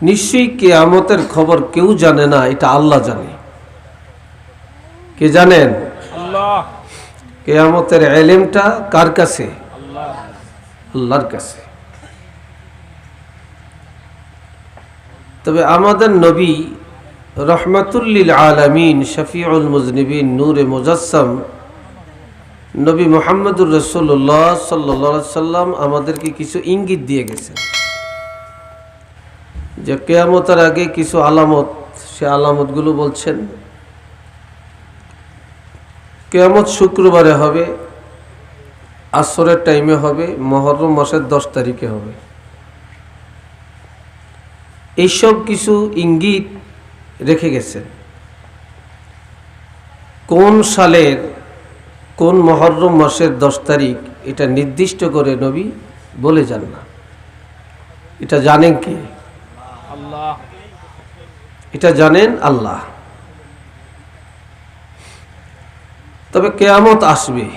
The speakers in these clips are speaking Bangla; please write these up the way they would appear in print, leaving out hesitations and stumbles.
নিশ্চয়ই কিয়ামতের খবর কেউ জানে না, এটা আল্লাহ জানে। কে জানেন? আল্লাহ। কিয়ামতের ইলমটা কার কাছে? আল্লাহর কাছে। তবে আমাদের নবী রহমাতুল লিল আলামিন, শফিউল মুজনিবিন, নূরে মুজাসসাম নবী মুহাম্মদুর রাসূলুল্লাহ সাল্লাল্লাহু আলাইহি সাল্লাম আমাদেরকে কিছু ইঙ্গিত দিয়ে গেছেন যে কিয়ামতের আগে কিছু আলামত, সে আলামতগুলো বলছেন কিয়ামত শুক্রবারে হবে, আসরের টাইমে হবে, মুহররম মাসের 10 তারিখে হবে। এইসব কিছু ইঙ্গিত রেখে গেছেন। কোন সালের কোন মুহররম মাসের 10 তারিখ এটা নির্দিষ্ট করে নবী বলে যান না। এটা জানেন কে? আল্লাহ। এটা জানেন আল্লাহ। তবে কিয়ামত আসবে।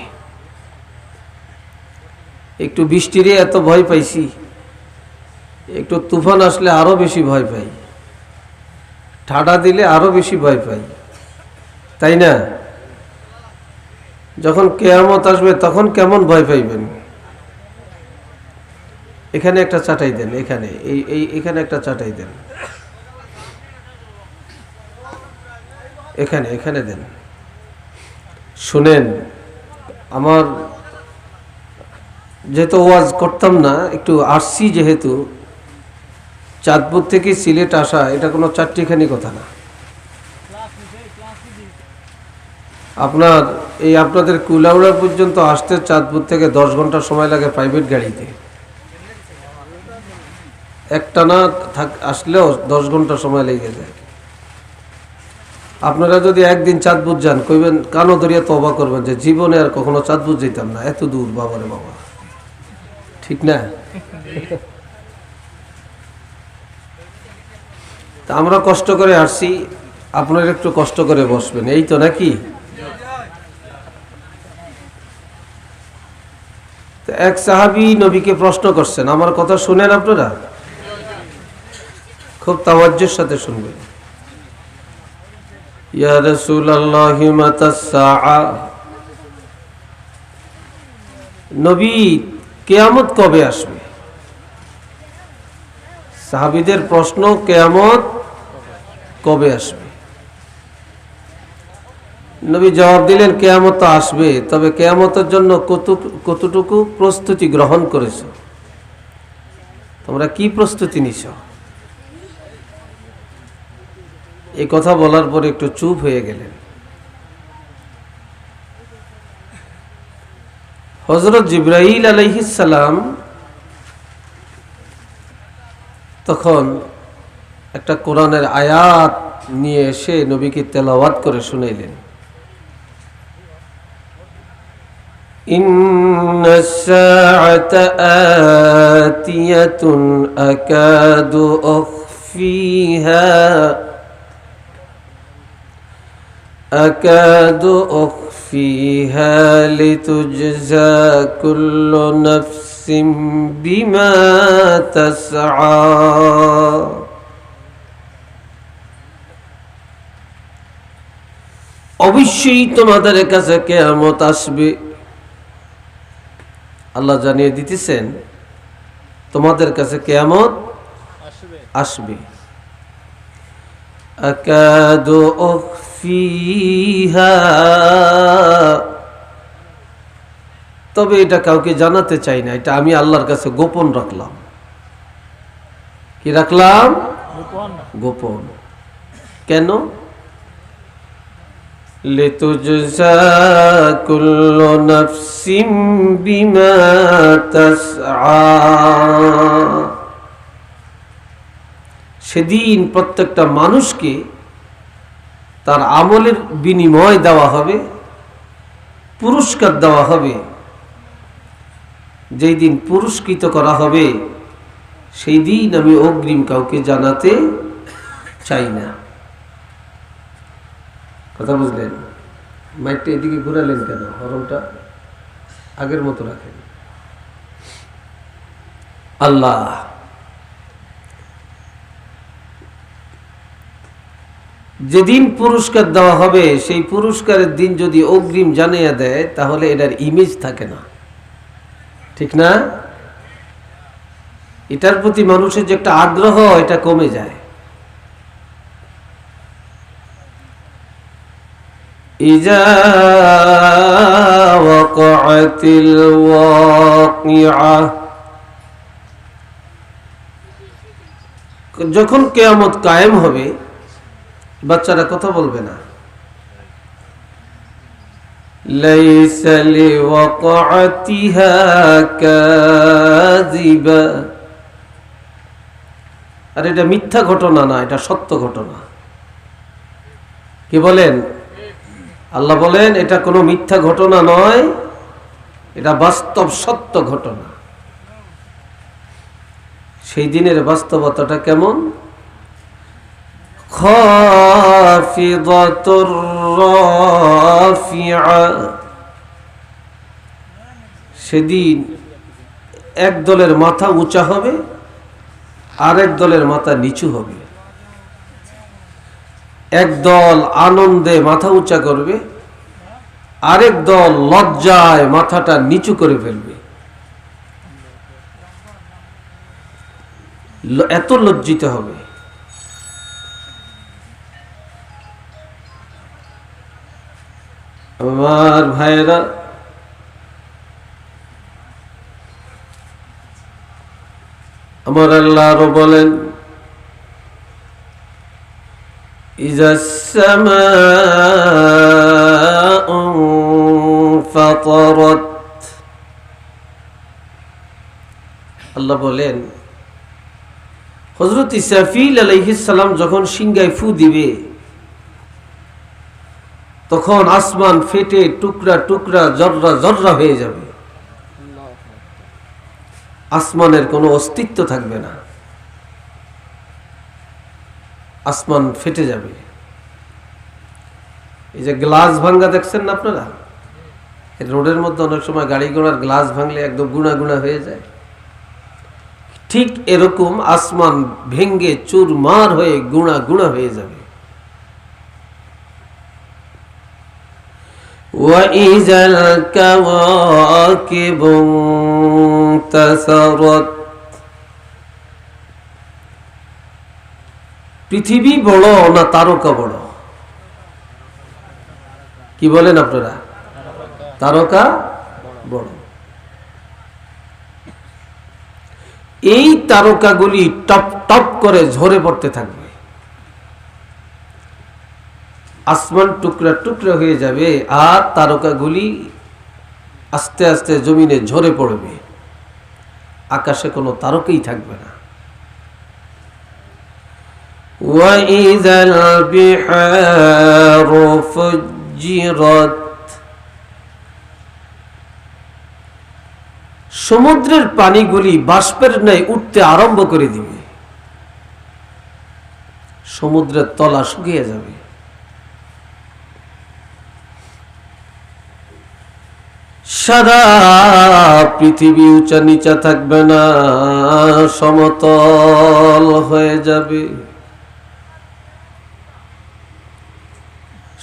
একটু বৃষ্টিরে এত ভয় পাইছি, একটু তুফান আসলে আরো বেশি ভয় পাই, ঠাডা দিলে আরো বেশি ভয় পাই, তাই না? যখন কিয়ামত আসবে তখন কেমন ভয় পাইবেন? এখানে একটা চাটাই দেন, এখানে এখানে একটা চাটাই দেন, এখানে এখানে দেন। শুনেন, আমার যেহেতু ওয়াজ করতাম না, একটু আসছি যেহেতু, চাঁদপুর থেকে সিলেট আসা এটা কোনো চারটিখানি কথা না। আপনার আপনাদের কুলাউড়া পর্যন্ত আসতে চাঁদপুর থেকে 10 ঘন্টা সময় লাগে প্রাইভেট গাড়িতে। একটানা আসলেও 10 ঘন্টা সময় লেগে যায়। আপনারা যদি একদিন চাঁদপুর যান, কইবেন কানো ধরিয়া তওবা করবেন যে জীবনে আর কখনো চাঁদপুর যেতাম না, এত দূর, বাবারে বাবা, ঠিক না? তা আমরা কষ্ট করে আসছি, আপনারা একটু কষ্ট করে বসবেন, এই তো নাকি? এক সাহাবী নবীকে প্রশ্ন করছেন, আমার কথা শুনেন আপনারা, খুব তাওয়াজ্জুর সাথে শুনবেন। ইয়া রাসূলুল্লাহ মাতাস সাআ, নবী কিয়ামত কবে আসবে? সাহাবীদের প্রশ্ন, কিয়ামত কবে আসবে? নবী জবাব দিলেন, কিয়ামত তো আসবে, তবে কিয়ামতের জন্য কতটুকু প্রস্তুতি গ্রহণ করেছো? তোমরা কি প্রস্তুতি নিছ? এই কথা বলার পরে একটু চুপ হয়ে গেলেন। হযরত জিবরাইল আলাইহিস সালাম তখন একটা কোরআনের আয়াত নিয়ে এসে নবীকে তেলাওয়াত করে শুনাইলেন। ইন্নাস সাআতা আতিয়াতুন আকাদু أخفيها لتجزى كل نفس بما تسعى অবশ্যই তোমাদের কাছে কিয়ামত আসবে। আল্লাহ জানিয়ে দিতেছেন তোমাদের কাছে কিয়ামত আসবে। আকাদু উখফিহা, তবে এটা কাউকে জানাতে চাই না, এটা আমি আল্লাহর কাছে গোপন রাখলাম। কি রাখলাম? গোপন। কেন? লিতুজজা কুল্লু নাফসিন বিমা তাসআ, সেদিন প্রত্যেকটা মানুষকে তার আমলের বিনিময় দেওয়া হবে, পুরস্কার দেওয়া হবে। যেই দিন পুরস্কৃত করা হবে সেই দিন আমি অগ্রিম কাউকে জানাতে চাই না। কথা বুঝলেন? মাইকটা এদিকে ঘুরালেন কেন? হরমটা আগের মতো রাখেন। আল্লাহ যেদিন পুরস্কার দেওয়া হবে সেই পুরস্কারের দিন যদি অগ্রিম জানিয়ে দেয় তাহলে এটার ইমেজ থাকে না, ঠিক না? এটার প্রতি মানুষের যে একটা আগ্রহ এটা কমে যায়। ইজা ওয়াকাআতিল ওয়াকিআ, যখন কিয়ামত কায়েম হবে বাচ্চারা কথা বলবে না। লাইসা লিওয়াকাআতিহা কাযিবা, আর এটা মিথ্যা ঘটনা না, এটা সত্য ঘটনা। কি বলেন? আল্লাহ বলেন এটা কোনো মিথ্যা ঘটনা নয়, এটা বাস্তব সত্য ঘটনা। সেই দিনের বাস্তবতাটা কেমন? খাফিদাতুর রাফিআ, সেদিন এক দলের মাথা উঁচা হবে আরেক দলের মাথা নিচু হবে। এক দল আনন্দে মাথা উঁচা করবে, আরেক দল লজ্জায় মাথাটা নিচু করে ফেলবে। এত লজ্জিত হবে। আমার ভাইয়েরা, আমার আল্লাহ আরো বলেন ইজাস সামাউ ফাতারাত, আল্লাহ বলেন হযরত ইসরাফিল আলাইহিস সালাম যখন সিংহায় ফু দিবে তখন আসমান ফেটে টুকরা টুকরা জর্রা জর্রা হয়ে যাবে, আসমানের কোনো অস্তিত্ব থাকবে না, আসমান ফেটে যাবে। এই যে গ্লাস ভাঙ্গা দেখছেন না আপনারা, রোডের মধ্যে অনেক সময় গাড়ি ঘোড়ার গ্লাস ভাঙলে একদম গুণা গুণা হয়ে যায়, ঠিক এরকম আসমান ভেঙ্গে চুরমার হয়ে গুণা গুণা হয়ে যাবে। وَإِذَا الْكَوَاكِبُ انْتَثَرَتْ, পৃথিবী বড় না তারকা বড়? কি বলেন আপনারা? তারকা বড়। এই তারকাগুলি টপ টপ করে ঝরে পড়তে থাকবে, আসমান টুকরা টুকরা হয়ে যাবে আর তারকাগুলি আস্তে আস্তে জমিনে ঝরে পড়বে, আকাশে কোনো তারকাই থাকবে না। ওয়াইযাল বিহারু ফুজ্জিরাত, সমুদ্রের পানিগুলি বাষ্পের ন্যায় উঠতে আরম্ভ করে দিবে, সমুদ্রের তলা শুকিয়ে যাবে। সারা পৃথিবী উঁচা নিচা থাকবে না, সমতল হয়ে যাবে,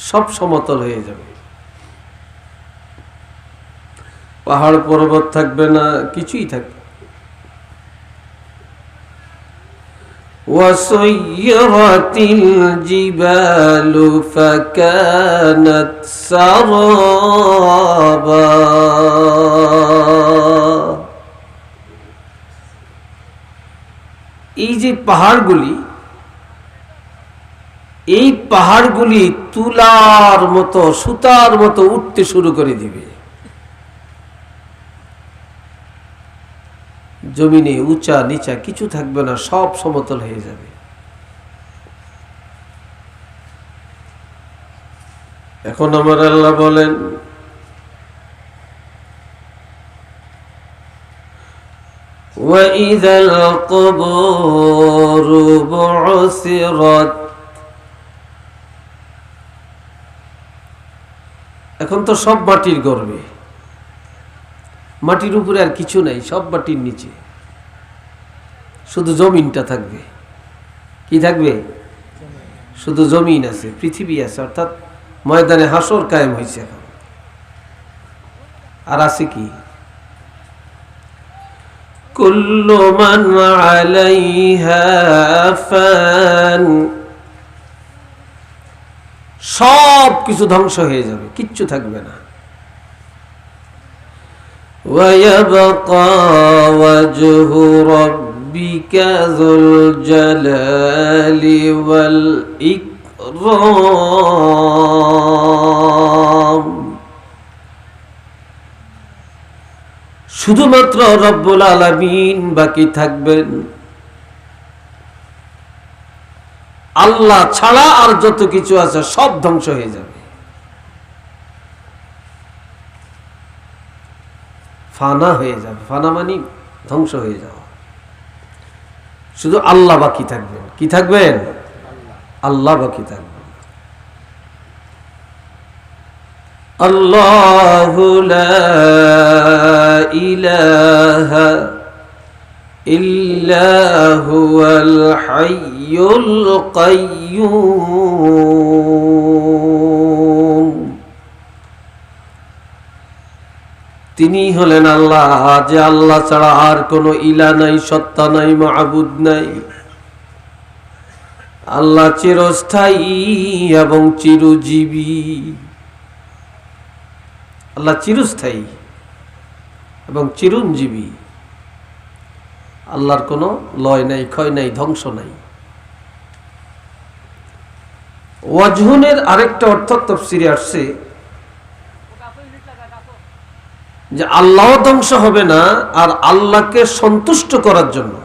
সব সমতল হয়ে যাবে, পাহাড় পর্বত থাকবে না, কিছুই থাকবে। ওয়াসুয়্যিরাতিল জিবালু ফাকানাত সারাবা, এই যে পাহাড়গুলি, এই পাহাড়গুলি তুলার মতো সুতার মতো উঠতে শুরু করে দিবে, জমিনে উঁচা নিচা কিছু থাকবে না, সব সমতল হয়ে যাবে। এখন আমার আল্লাহ বলেন ওয়াইযাল কুবুরু বু'সিরাত, এখন তো সব মাটির গর্ভে, মাটির উপরে আর কিছু নাই, সব মাটির নিচে, শুধু জমিনটা থাকবে। কি থাকবে? শুধু জমিন আছে, পৃথিবী আছে, অর্থাৎ ময়দানে হাসর কায়েম হয়েছে এখন। আর আছে কি? কুল্লু মান আলাইহা ফান, সব কিছু ধ্বংস হয়ে যাবে, কিচ্ছু থাকবে না। ওয়ায়াবকা ওয়াজহু রাব্বিকা যুল জালালি ওয়াল ইকরাম, শুধুমাত্র রব্বুল আলামিন বাকি থাকবেন। আল্লাহ ছাড়া আর যত কিছু আছে সব ধ্বংস হয়ে যাবে, ফানা হয়ে যাবে। ফানা মানে ধ্বংস হয়ে যাওয়া। শুধু আল্লাহ বাকি থাকবেন। কি থাকবেন? আল্লাহ বাকি থাকবেন। আল্লাহু লা ইলাহা ইল্লা হুয়াল হাইয়ুল কাইয়্যুম, তিনি হলেন আল্লাহ, যে আল্লাহ ছাড়া আর কোনো ইলা নাই, সত্তা নাই, মাবুদ নাই। আল্লাহ চিরস্থায়ী এবং চিরজীবী। আল্লাহ চিরস্থায়ী এবং চিরঞ্জীবী। আল্লাহর কোনো লয় নাই, ক্ষয় নাই, ধ্বংস নাই। ওয়াজহুনের আরেকটা অর্থ তাফসীরে আসছে যে আল্লাহ ধ্বংস হবে না, আর আল্লাহকে সন্তুষ্ট করার জন্য,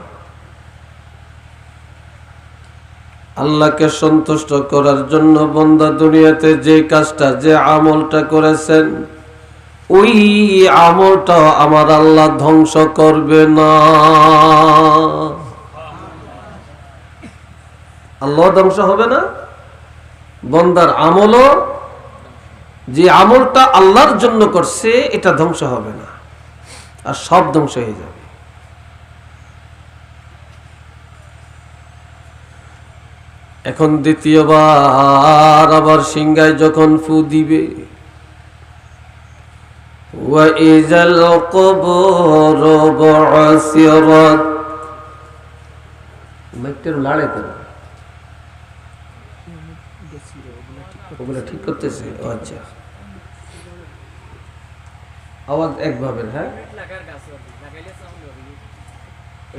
আল্লাহকে সন্তুষ্ট করার জন্য বান্দা দুনিয়াতে যে কাজটা, যে আমলটা করেছেন, ওই আমলটা আমার আল্লাহ ধ্বংস করবে না। আল্লাহ ধ্বংস হবে না, বান্দার আমলও, যে আমলটা আল্লাহর জন্য করছে, এটা ধ্বংস হবে না, আর সব ধ্বংস হয়ে যাবে। এখন দ্বিতীয়বার আবার সিংহায় যখন ফু দিবে, ওয়াইজাল কবর বু'সিরাত, মাইকটার লাড়ে কেন? ওগুলো ঠিক করতেছে? আচ্ছা, আওয়াজ একভাবে। হ্যাঁ,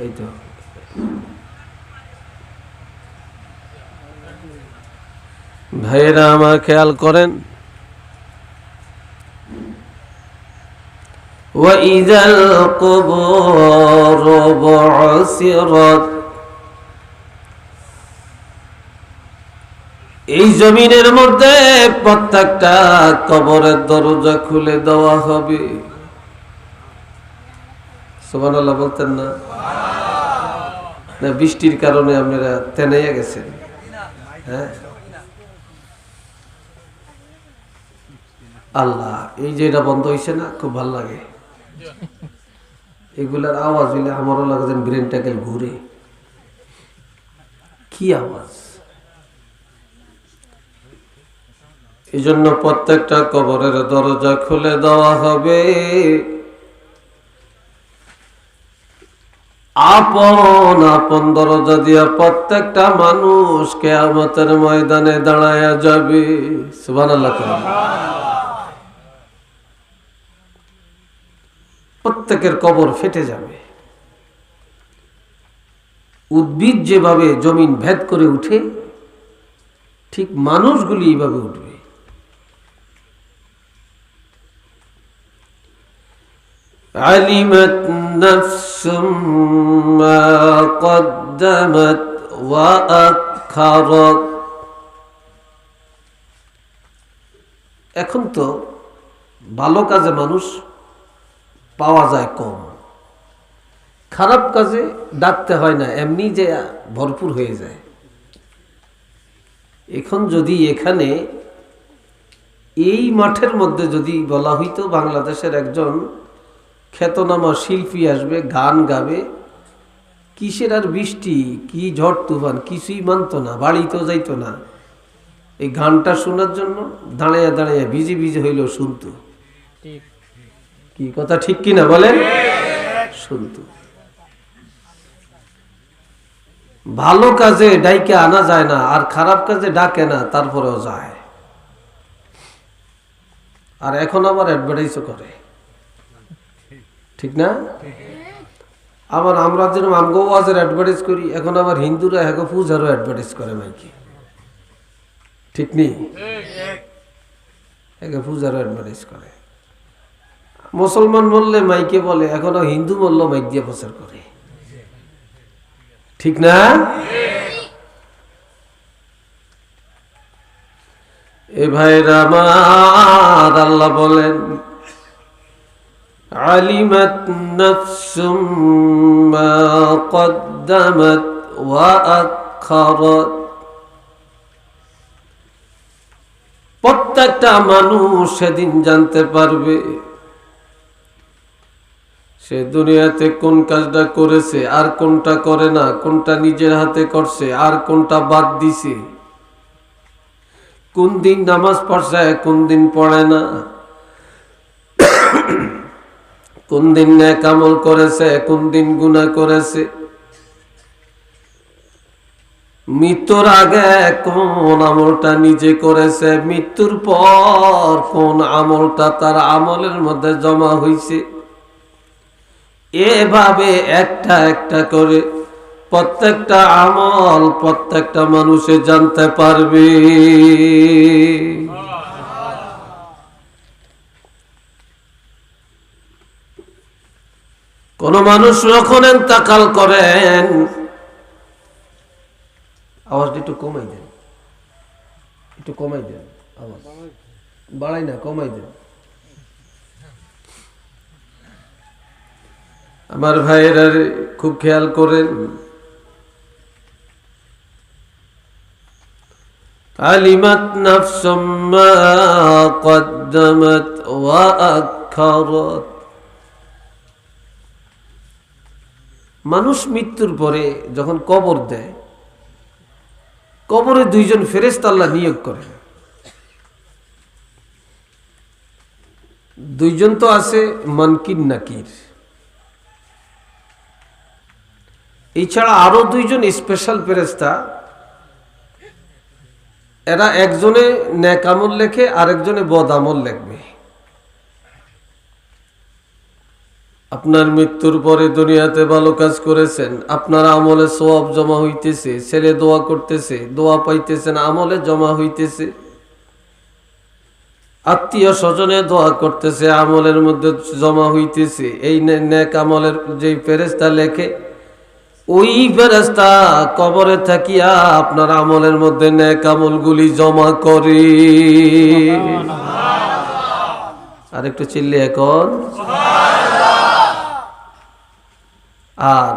এই তো। ভাইয়েরা আমার খেয়াল করেন, ওয়াইজাল কুবুর বু'সিরাত, এই জমিনের মধ্যে প্রত্যেকটা কবরের দরজা খুলে দেওয়া হবে। সুবহানাল্লাহ বলতেন না? না, বৃষ্টির কারণে আপনারা তেনাইয়া গেছেন। হ্যাঁ, আল্লাহ, এই যে এটা বন্ধ হয়েছে না, খুব ভালো লাগে। এগুলার আওয়াজ হইলে আমারও লাগে যেন ব্রেনটাকে ঘুরে। কি আওয়াজ! এই জন্য প্রত্যেকটা কবরের দরজা খুলে দেওয়া হবে। আপন আপন দরজা দিয়া প্রত্যেকটা মানুষ কিয়ামতের ময়দানে দাঁড়ায়া যাবে। সুবহানাল্লাহ। প্রত্যেকের কবর ফেটে যাবে। উদ্ভিদ যেভাবে জমিন ভেদ করে উঠে, ঠিক মানুষগুলি এইভাবে উঠবে। আলিমাত নাফসুম মা কদ্দামাত ওয়া আখারাত। এখন তো ভালো কাজে মানুষ পাওয়া যায় কম, খারাপ কাজে ডাকতে হয় না, এমনি যে ভরপুর হয়ে যায়। এখন যদি এখানে এই মাঠের মধ্যে যদি বলা হইতো বাংলাদেশের একজন খ্যাতনামা শিল্পী আসবে, গান গাবে, কিসের আর বৃষ্টি, কি ঝড় তুফান, কিছুই মানতো না, বাড়িতেও যাইতো না, এই গানটা শোনার জন্য দাঁড়িয়ে দাঁড়িয়ে ভিজে ভিজে হইলেও শুনতো। ঠিক। কি কথা ঠিক কিনা বলেন? শুনতো। ভালো কাজে ডাইকে আনা যায় না, আর খারাপ কাজে ডাকে না, তারপরেও যায়। আর এখন আবার অ্যাডভার্টাইজও করে, ঠিক না? আবার আমরা যেরকম আমগো ওয়াজের অ্যাডভার্টাইজ করি, এখন আবার হিন্দুরা হ্যাগো পূজারও অ্যাডভার্টাইজ করে মাইকে, ঠিক নেই? হ্যাগো পূজারও অ্যাডভার্টাইজ করে। মুসলমান বললে মাইকে বলে, এখনো হিন্দু বললেও মাইক দিয়ে প্রচার করে, ঠিক না? এ ভাইরা আমার, আল্লাহ বলেন আলিমাত নাফসুম মা কদ্দামাত ওয়া আখারাত। প্রত্যেকটা মানুষ সেদিন জানতে পারবে সে দুনিয়াতে কোন কাজটা করেছে আর কোনটা করে না, কোনটা নিজের হাতে করছে আর কোনটা বাদ দিছে, কোন দিন নামাজ পড়ছে কোন দিন পড়ে না, কোন দিন নেক আমল করেছে কোন দিন গুনাহ করেছে, মৃত্যুর আগে কোন আমলটা নিজে করেছে, মৃত্যুর পর কোন আমলটা তার আমলের মধ্যে জমা হয়েছে। এভাবে একটা একটা করে প্রত্যেকটা আমল প্রত্যেকটা মানুষে জানতে পারবে। কোন মানুষ যখন ইন্তেকাল করেন, আওয়াজটা একটু কমাই দেন, একটু কমাই দেন, আওয়াজ বাড়াই না, কমাই দেন। আমার ভাইয়েরা খুব খেয়াল করেন, আলিমাত নাফসুম মা কদ্দামাত ওয়া আখারাত। মানুষ মৃত্যুর পরে যখন কবর দেয়, কবরে দুইজন ফেরেশতা আল্লাহ নিয়োগ করেন। দুইজন তো আছে মুনকির নাকির, এছাড়া আরো দুইজন স্পেশাল ফেরেশতা, এরা একজনে নেক আমল লেখে আর একজনে বদ আমল লিখবে। আপনার মৃত্যুর পরে দুনিয়াতে ভালো কাজ করেছেন, আপনার আমলে সওয়াব জমা হইতেছে, ছেলে দোয়া করতেছে, দোয়া পাইতেছেন, আমলে জমা হইতেছে, আত্মীয় স্বজনে দোয়া করতেছে, আমলের মধ্যে জমা হইতেছে। এই নেক আমলের যে ফেরেশতা লেখে, ওই ফেরেশতা কবরে থাকিয়া আপনার আমলের মধ্যে নেক আমলগুলি জমা করে। আর একটু চিল্লে এখন। আর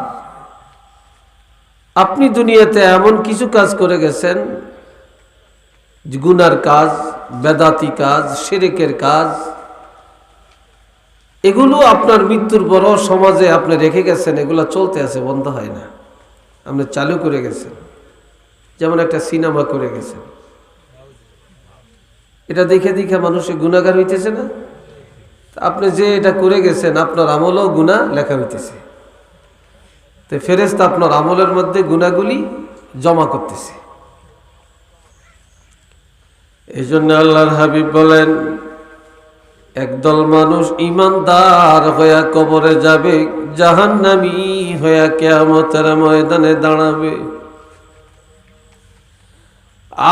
আপনি দুনিয়াতে এমন কিছু কাজ করে গেছেন, গুনার কাজ, বেদাতি কাজ, শিরকের কাজ, এগুলো আপনার মৃত্যুর বড় সমাজে আপনি রেখে গেছেন, এগুলো চলতে আছে, বন্ধ হয় না। আপনি চালু করে গেছেন, যেমন একটা সিনেমা করে গেছেন, এটা দেখে দেখে মানুষের গুনাহগার হইতেছে না? আপনি যে এটা করে গেছেন, আপনার আমলও গুনাহ লেখা হইতেছে, তো ফেরেশতা আপনার আমলের মধ্যে গুনাহগুলি জমা করতেছে। এই জন্য আল্লাহর হাবিব বলেন, একদল মানুষ ইমানদার হইয়া কবরে যাবে, জাহান্নামী হইয়া কিয়ামতের ময়দানে দাঁড়াবে।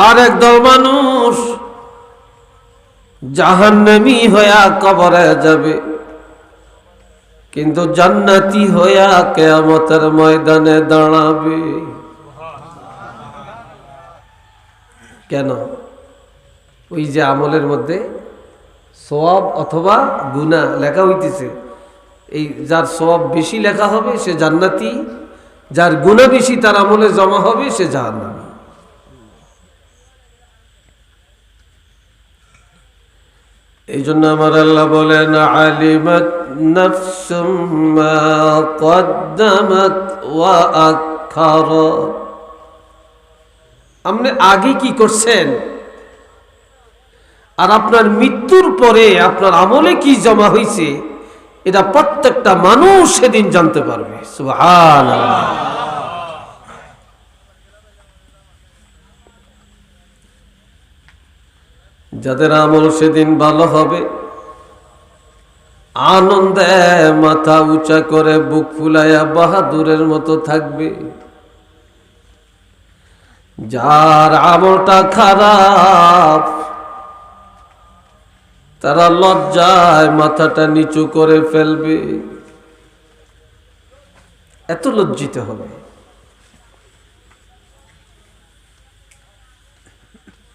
আর একদল মানুষ জাহান্নামী হইয়া কবরে যাবে, কিন্তু জান্নাতি হইয়া কিয়ামতের ময়দানে দাঁড়াবে। কেন? ওই যে আমলের মধ্যে সওয়াব অথবা গুনাহ লেখা হইতেছে, এই যার সওয়াব বেশি লেখা হবে সে জান্নাতি, যার গুনাহ বেশি তার আমলে জমা হবে সে জাহান্নামী। এই জন্য আমার আল্লাহ বলেন, আলিমাত নাফসুম মা কদ্দামাত ওয়া আখারাত। আপনি আগে কি করছেন আর আপনার মৃত্যুর পরে আপনার আমলে কি জমা হয়েছে এটা প্রত্যেকটা মানুষ সেদিন জানতে পারবে। সুবহানাল্লাহ। যাদের আমল সেদিন ভালো হবে আনন্দে মাথা উঁচা করে বুক ফুলাইয়া বাহাদুরের মতো থাকবে। যার আমলটা খারাপ তারা লজ্জায় মাথাটা নিচু করে ফেলবে, এত লজ্জিত হবে।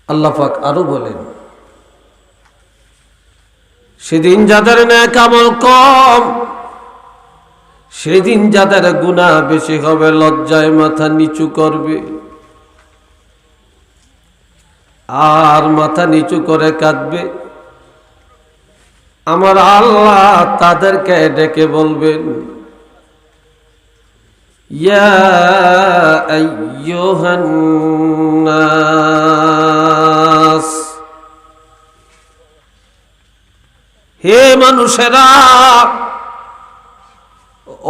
আল্লাহ পাক আরো বলেন, সেদিন যাদের নেক আমল কম, সেদিন যাদের গুনাহ বেশি হবে লজ্জায় মাথা নিচু করবে আর মাথা নিচু করে কাঁদবে। আমার আল্লাহ তাদেরকে ডেকে বলবেন, ইয়া আইয়ুহান নাস, হে মানুষেরা,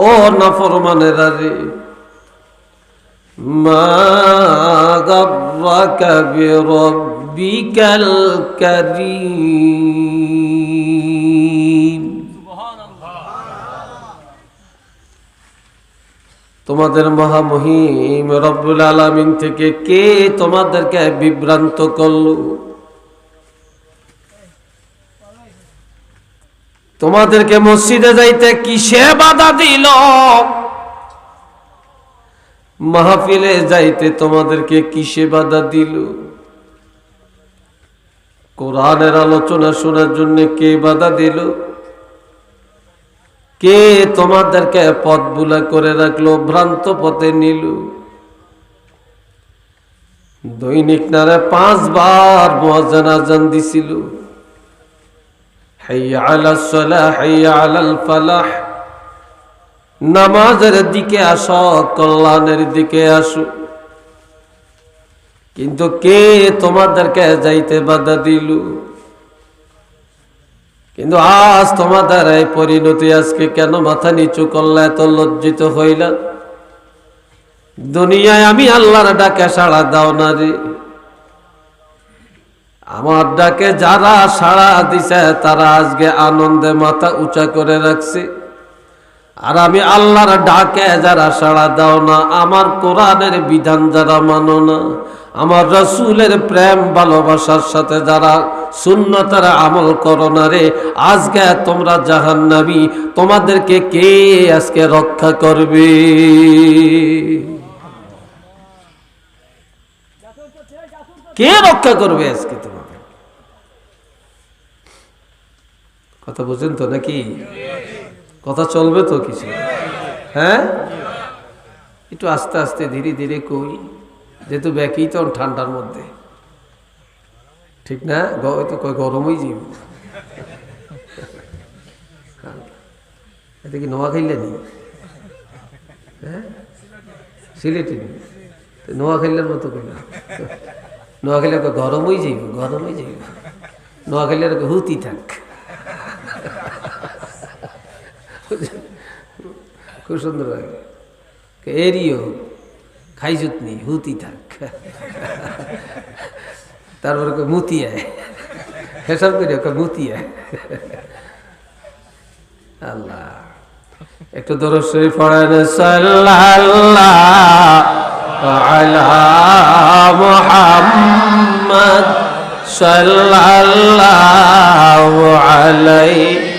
ও নাফরমানেরা রে, মা গাররাকা বিরাব্বিকাল কারীম। তোমাদের মহামহিম রব্বুল আলামিন থেকে কে তোমাদেরকে বিভ্রান্ত করলো? তোমাদেরকে মসজিদে যাইতে কিসে বাধা দিল? মাহফিলে যাইতে তোমাদেরকে কিসে বাধা দিল? কোরআনের আলোচনা শোনার জন্য কে বাধা দিল? কে তোমাদেরকে পথ ভুলা করে রাখলো, ভ্রান্ত পথে নিল? দৈনিক নারে 5 বার মুয়াজ্জিন আযান দিছিল, হাইয়া আলাস সালাহ হাইয়া আলাল ফালাহ, নামাজের দিকে আসো, কল্যাণের দিকে আসো। কিন্তু কে তোমাদেরকে যাইতে বাধা দিল? কিন্তু আজ তোমাদের এই পরিণতি, আজকে কেন মাথা নিচু করলে, এত লজ্জিত হইলা? দুনিয়ায় আমি আল্লাহর ডাকে সাড়া দাও না রে। আমার ডাকে যারা সাড়া দিছে তারা আজকে আনন্দে মাথা উঁচা করে রাখছে, আর আমি আল্লাহর ডাকে যারা সাড়া দাও না, আমার কোরআনের বিধান যারা মানো না, আমার রাসূলের প্রেম ভালোবাসার সাথে যারা সুন্নতের আমল করো না রে, আজকে তোমরা জাহান্নামী। তোমাদেরকে কে আজকে রক্ষা করবে? কে রক্ষা করবে আজকে তোমাদের? কথা বুঝেন তো নাকি? কথা চলবে তো কিছু? হ্যাঁ, একটু আস্তে আস্তে ধীরে ধীরে কই, যেহেতু ব্যাকি তো ঠান্ডার মধ্যে, ঠিক না? তো গরমই জীব। এটা কি নোয়াখাইলে নি? হ্যাঁ, সিলেটি নি? নোয়াখাইলের মতো কইলা, নোয়াখাইলে গরমই যাইব, গরমই যাইব। নোয়াখাইলের হুতি থাক, খুব সুন্দর লাগে। এরিও খাইজুত নি, হুতি থাক। তারপরে মুতি আয়, হেসাব করি মুতি আয়। আল্লাহ, একটু দরুদ শরীফ পড়েন, সাল্লাল্লাহু আলা মুহাম্মদ সাল্লাল্লাহু আলাইহি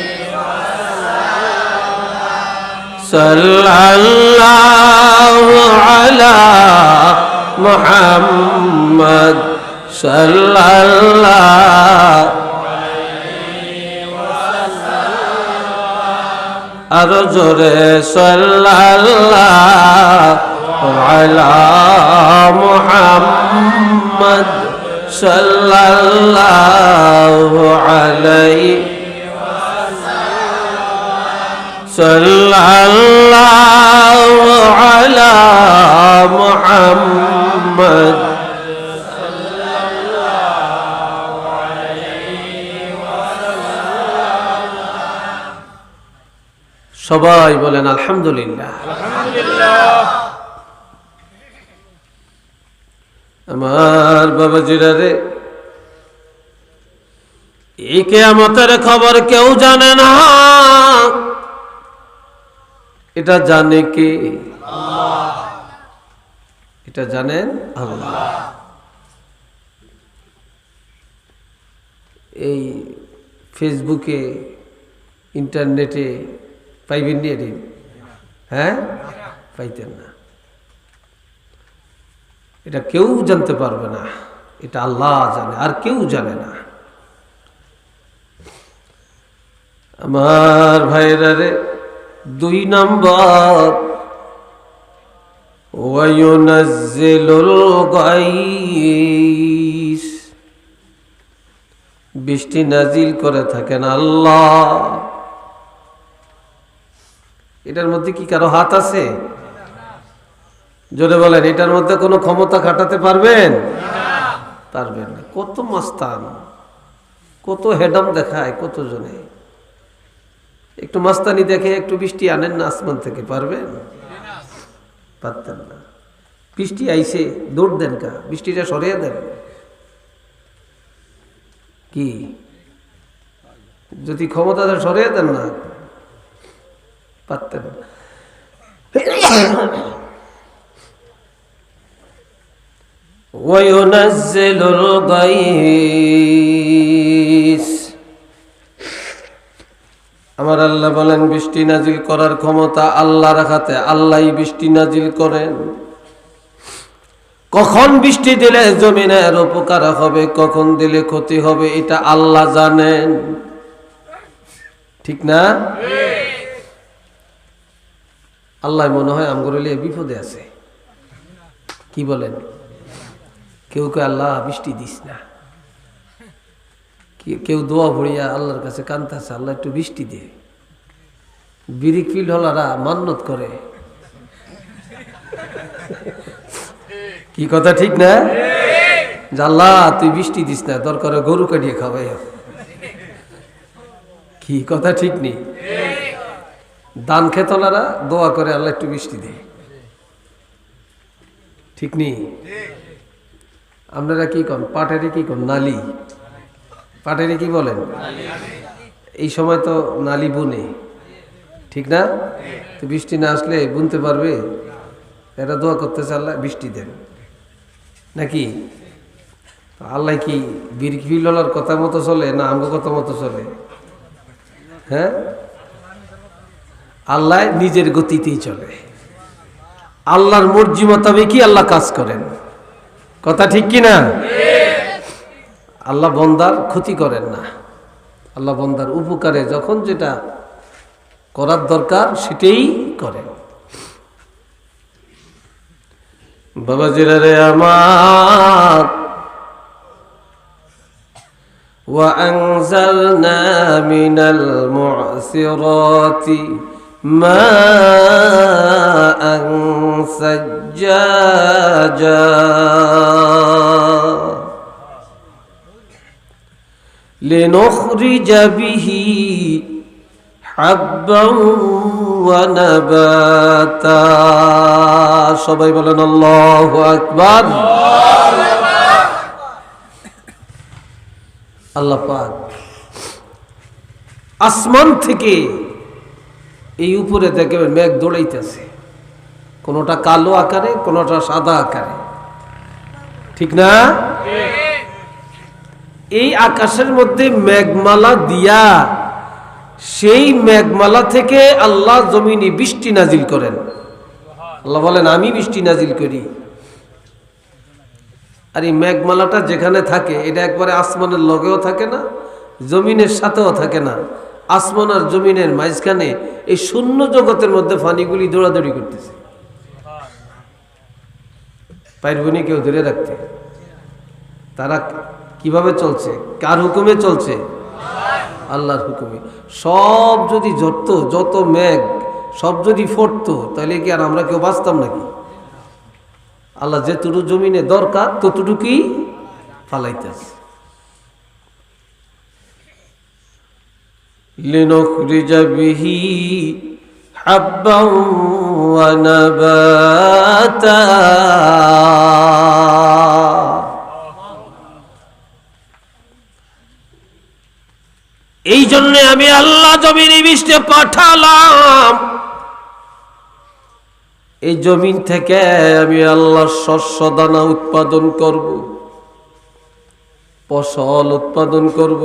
সাল্লাল্লাহু আলা মুহাম্মদ সাল্লাল্লাহু আরো জোরে সাল্লাল্লাহু আলা মুহাম্মদ সাল্লাল্লাহু আলাইহি সাল্লাল্লাহু আলা মুহাম্মদ সবাই বলেন আলহামদুলিল্লাহ। আলহামদুলিল্লাহ। আমার বাবাজিরা রে, এই কিয়ামতের খবর কেউ জানে না, এটা জানে কে? আল্লাহ। এটা জানেন আল্লাহ। এই ফেসবুকে ইন্টারনেটে পাইবেন নি এদিন? হ্যাঁ, পাইতেন না। এটা কেউ জানতে পারবে না, এটা আল্লাহ জানে, আর কেউ জানে না। আমার ভাইরা রে, 2 নম্বর, ওয়ায়ুনাজ্জিলুল গায়স, বৃষ্টি নাজিল করে থাকেন আল্লাহ। এটার মধ্যে কি কারো হাত আছে? জোরে বলেন, এটার মধ্যে কোনো ক্ষমতা খাটাতে পারবেন? পারবেন না। কত মাস্তান, কত হেডাম দেখায় কত জনে। একটু মাস্তানি দেখে একটু বৃষ্টি আনেন না আসমান থেকে, পারবেন? পারতেন না। বৃষ্টি আইছে, দৌড় দেন কা, বৃষ্টিটা সরিয়ে দেন। কি যদি ক্ষমতা সরিয়ে দেন না, পারতেন না। ওয়ায়ুনাজ্জিলুল গায়স, আমার আল্লাহ বলেন বৃষ্টি নাজিল করার ক্ষমতা আল্লাহর হাতে। আল্লাহই বৃষ্টি নাজিল করেন। কখন বৃষ্টি দিলে জমিনের উপকার হবে, কখন দিলে ক্ষতি হবে, এটা আল্লাহ জানেন। ঠিক না? আল্লাহ মনে হয় আমগরলিয়ে বিপদে আছে। কি বলেন? কেউ কেউ আল্লাহ বৃষ্টি দিস না, কেউ দোয়া ভরিয়া আল্লাহর কাছে কান্তাছে, আল্লাহ একটু বৃষ্টি দে। বিরিক ফিল্ড হলারা মান্নত করে। কি কথা ঠিক না? যে আল্লাহ তুই বৃষ্টি দিস না, দরকার গরু কাটিয়ে খাওয়াই। কি কথা ঠিক নেই? দান খেতলারা দোয়া করে আল্লাহ একটু বৃষ্টি দে। ঠিক নেই? আপনারা কি কন? পাটেরে কি কন? নালি। পাটেরে কি বলেন? এই সময় তো নালি বুনে, ঠিক না? তো বৃষ্টি না আসলে বুনতে পারবে? এরা দোয়া করতেছে আল্লাহ বৃষ্টি দেন, নাকি? আল্লাহ কি বিরকিলার কথা মতো চলে না আমগো কথা মতো চলে? হ্যাঁ, আল্লাহ নিজের গতিতেই চলে। আল্লাহর মর্জি মোতাবেকই আল্লাহ কাজ করেন। কথা ঠিক কি না? আল্লাহ বন্দার ক্ষতি করেন না, আল্লাহ বন্দার উপকারে যখন যেটা করার দরকার সেটাই করেন। বাবাজিরা রে আমার, وأنزلنا من المعصرات ماء ثجاجا لنخرج به حبا ونباتا। সবাই বলেন আল্লাহু আকবার। আল্লাহ পাক আসমান থেকে এই উপরে দেখবেন মেঘ দৌড়াইতেছে, কোনটা কালো আকারে, কোনটা সাদা আকারে, ঠিক না? এই আকাশের মধ্যে মেঘমালা দিয়া সেই মেঘমালা থেকে আল্লাহ জমিনে বৃষ্টি নাজিল করেন। আল্লাহ বলেন আমি বৃষ্টি নাজিল করি। আর এই মেঘমালাটা যেখানে থাকে এটা একবারে আসমানের লগেও থাকে না, জমিনের সাথেও থাকে না। আসমান আর জমিনের মাঝখানে এই শূন্য জগতের মধ্যে ফানিগুলি দৌড়াদৌড়ি করতেছে। পারবনি কেউ ধরে রাখতে। তারা কিভাবে চলছে? কার হুকুমে চলছে? আল্লাহর হুকুমে। সব যদি ঝরতো, যত মেঘ সব যদি ফুটতো, তাহলে কি আর আমরা কেউ বাঁচতাম নাকি? আল্লাহ যেটুকু জমিনে দরকার ততটুকুই ফালাইতেছে। লিনুখরিজা বিহি حبا ونباتا এই জন্য আমি আল্লাহ জমিনে বৃষ্টি পাঠালাম। এই জমিন থেকে আমি আল্লাহ শস্য দানা উৎপাদন করব, ফসল উৎপাদন করব।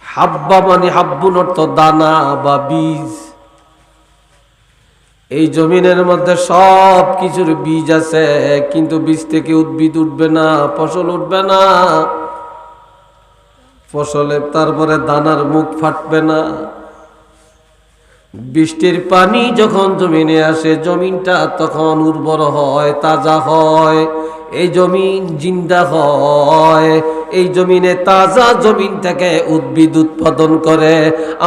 হাব্বা মানে হাব্বুন অর্থ দানা বা বীজ। এই জমিনের মধ্যে সব কিছুর বীজ আছে, কিন্তু বীজ থেকে উদ্ভিদ উঠবে না, ফসল উঠবে না। ফসলে তারপরে দানার মুখ ফাটবে না। বৃষ্টির পানি যখন জমিনে আসে, জমিনটা তখন উর্বর হয়, তাজা হয়, এই জমিন জিন্দা হয়। এই জমিনে তাজা জমিন থেকে উদ্ভিদ উৎপাদন করে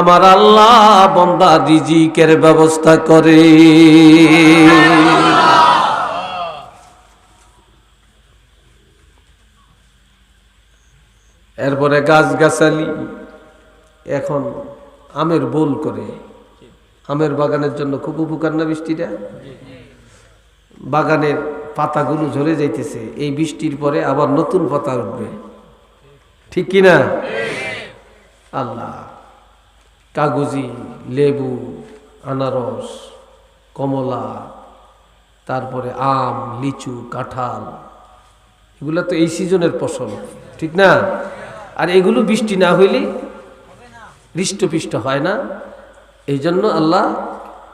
আমার আল্লাহ বান্দা রিজিকের ব্যবস্থা করে। এরপরে গাছগাছালি এখন আমের বোল করে। আমের বাগানের জন্য খুব উপকার না বৃষ্টিটা? বাগানের পাতাগুলো ঝরে যাইতেছে, এই বৃষ্টির পরে আবার নতুন পাতা উঠবে, ঠিক কিনা? আল্লাহ, কাগজি, লেবু, আনারস, কমলা, তারপরে আম, লিচু, কাঁঠাল, এগুলো তো এই সিজনের ফসল, ঠিক না? আর এগুলো বৃষ্টি না হইলে হৃষ্টপুষ্ট হয় না। এই জন্য আল্লাহ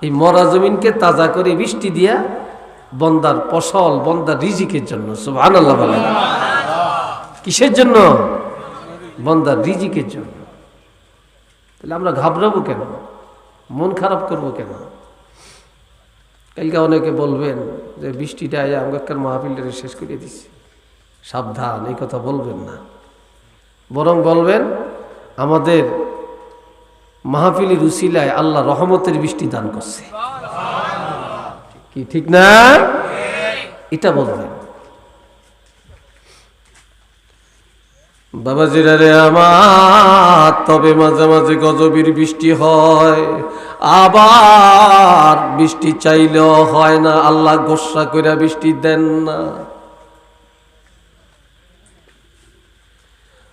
এই মরা জমিনকে তাজা করে বৃষ্টি দিয়া বন্দার ফসল, বন্দার রিজিকের জন্য। সুবহানাল্লাহ বলেন। কিসের জন্য? বন্দার রিজিকের জন্য। তাহলে আমরা ঘাবড়াবো কেন? মন খারাপ করবো কেন? কালকে অনেকে বলবেন যে বৃষ্টিটা আয়া আমগাক্কার মাহফিলটা শেষ করে দিছে। সাবধান, এই কথা বলবেন না। বরং বলবেন আমাদের মাহফিলের উসিলায় আল্লাহ রহমতের বৃষ্টি দান করছে, কি ঠিক না? এটা বলবেন। বাবাজিরা রে আমার, তবে মাঝে মাঝে গজবের বৃষ্টি হয়, আবার বৃষ্টি চাইলেও হয় না। আল্লাহ গোসা করে বৃষ্টি দেন না।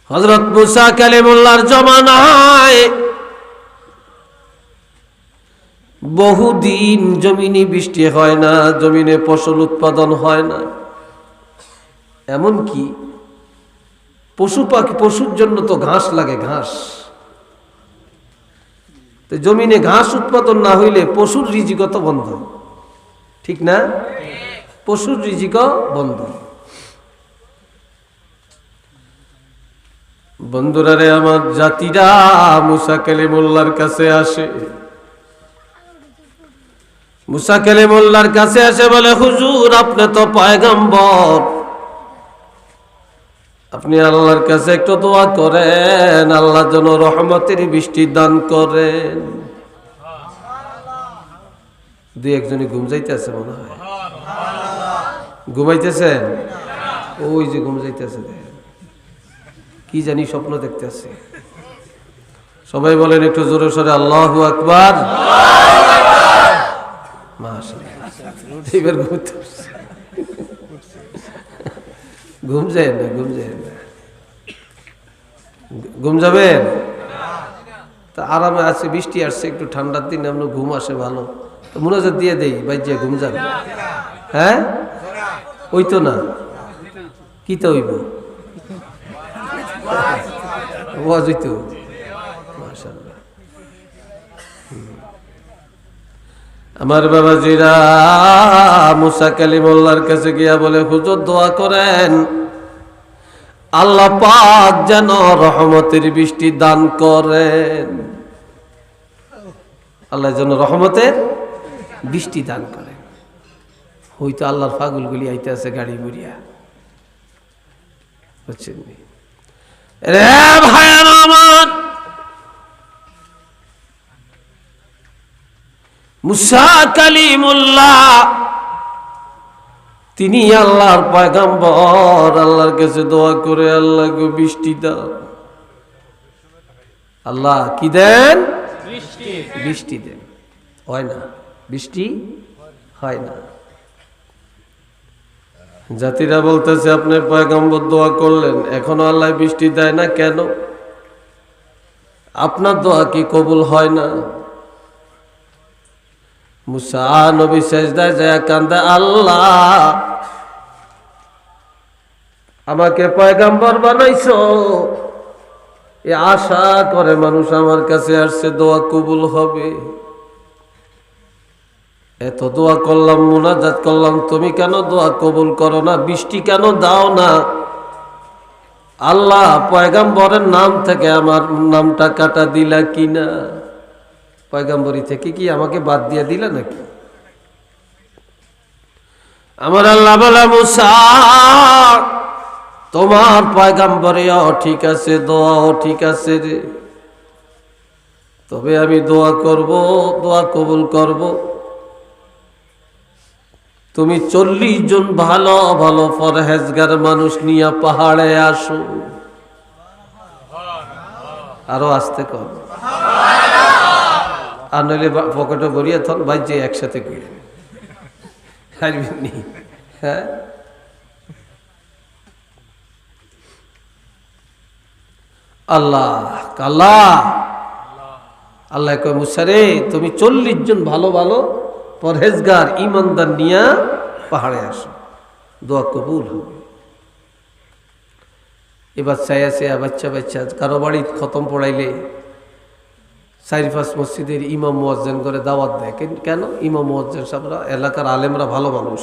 হযরত মুসা কালিমুল্লাহর জমানায় বহুদিন জমিনে বৃষ্টি হয় না, জমিনে ফসল উৎপাদন হয় না। এমনকি পশু পাখি, পশুর জন্য তো ঘাস লাগে, ঘাস। তো জমিনে ঘাস উৎপাদন না হইলে পশুর রিজিকও তো বন্ধ, ঠিক না? পশুর রিজিকও বন্ধ। বন্ধুরা রে আমার, জাতিরা মুসা কালিমুল্লাহর কাছে আসে। মুসা কালিমুল্লাহর কাছে আসে, বলে হুজুর আপনি তো পয়গম্বর, আপনি আল্লাহর কাছে একটু দোয়া করেন, আল্লাহ যেন রহমতের বৃষ্টি দান করেন। দুই একজনই ঘুম যাইতেছে মনে হয়, ঘুমাইতেছেন? ওই যে ঘুম যাইতেছে, কি জানি স্বপ্ন দেখতেছে। সবাই বলেন একটু জোরে সোরে আল্লাহু আকবার। মাশাআল্লাহ, এবার ঘুম যায় না, ঘুম যায় না, ঘুম যাবেন? তা আরামে আছে, বৃষ্টি আসছে, একটু ঠান্ডার দিন আমরা ঘুম আসে ভালো। তো মুনাজাত দিয়ে দেই, ভাই যে ঘুম যাবে। হ্যাঁ, ওই তো না, কি তো হইব? ওয়াজ হইতো। মাশাআল্লাহ। আমার বাবাজিরা মুসা কালিমুল্লাহর কাছে গিয়া বলে হুজুর দোয়া করেন, আল্লাহ পাক যেন রহমতের বৃষ্টি দান করেন। আল্লাহ যেন রহমতের বৃষ্টি দান করেন। হয়তো আল্লাহর পাগলগুলি আইতে আছে গাড়ি বুড়িয়া, বুঝছেন? রে ভাইয়ার আমার, মুসা কালিমুল্লাহ তিনি আল্লাহর পয়গম্বর, আল্লাহর কাছে দোয়া করে আল্লাহ গো বৃষ্টি দাও। আল্লাহ কি দেন? বৃষ্টি দেন, হয় না, বৃষ্টি হয় না। জাতিরা বলতেছে আপনি পয়গম্বর দোয়া করলেন, এখনো আল্লাহ বৃষ্টি দেয় না কেন? আপনার দোয়া কি কবুল হয় না? মুসা নবী সেজদায় যায় কান্দে, আল্লাহ আমাকে পয়গম্বর বানাইছো, এ আশা করে মানুষ আমার কাছে আসছে দোয়া কবুল হবে। এত দোয়া করলাম, মুনাজাত করলাম, তুমি কেন দোয়া কবুল করো না? বৃষ্টি কেন দাও না? আল্লাহ পয়গম্বরের নাম থেকে আমার নামটা কাটা দিলা কিনা? পয়গম্বরী থেকে কি আমাকে বাদ দিয়ে দিলা নাকি? আমার আল্লাহ বলে, মুসা তোমার পয়গম্বরেও ঠিক আছে, দোয়াও ঠিক আছে রে, তবে আমি দোয়া করব, দোয়া কবুল করব। তুমি 40 জন ভালো ভালো পরহেজগার মানুষ নিয়ে পাহাড়ে আসো। আরো আসতে কর, আর নইলে পকেটে ভরিয়ে থন ভাই, যে একসাথে করে হ্যাঁ। আল্লাহ আল্লাহ আল্লাহ কয়, মুসা রে তুমি 40 জন ভালো ভালো পরহেজগার ইমানদার নিয়া পাহাড়ে আসো, দোয়া কবুল হবে। এবার চাইয়া বাচ্চা বাচ্চা কারো বাড়ি খতম পড়াইলে 4-5 মসজিদের ইমাম মুয়াজ্জিন করে দাওয়াত দেয়। কেন? ইমাম মুয়াজ্জিন সাহেবরা, এলাকার আলেমরা ভালো মানুষ,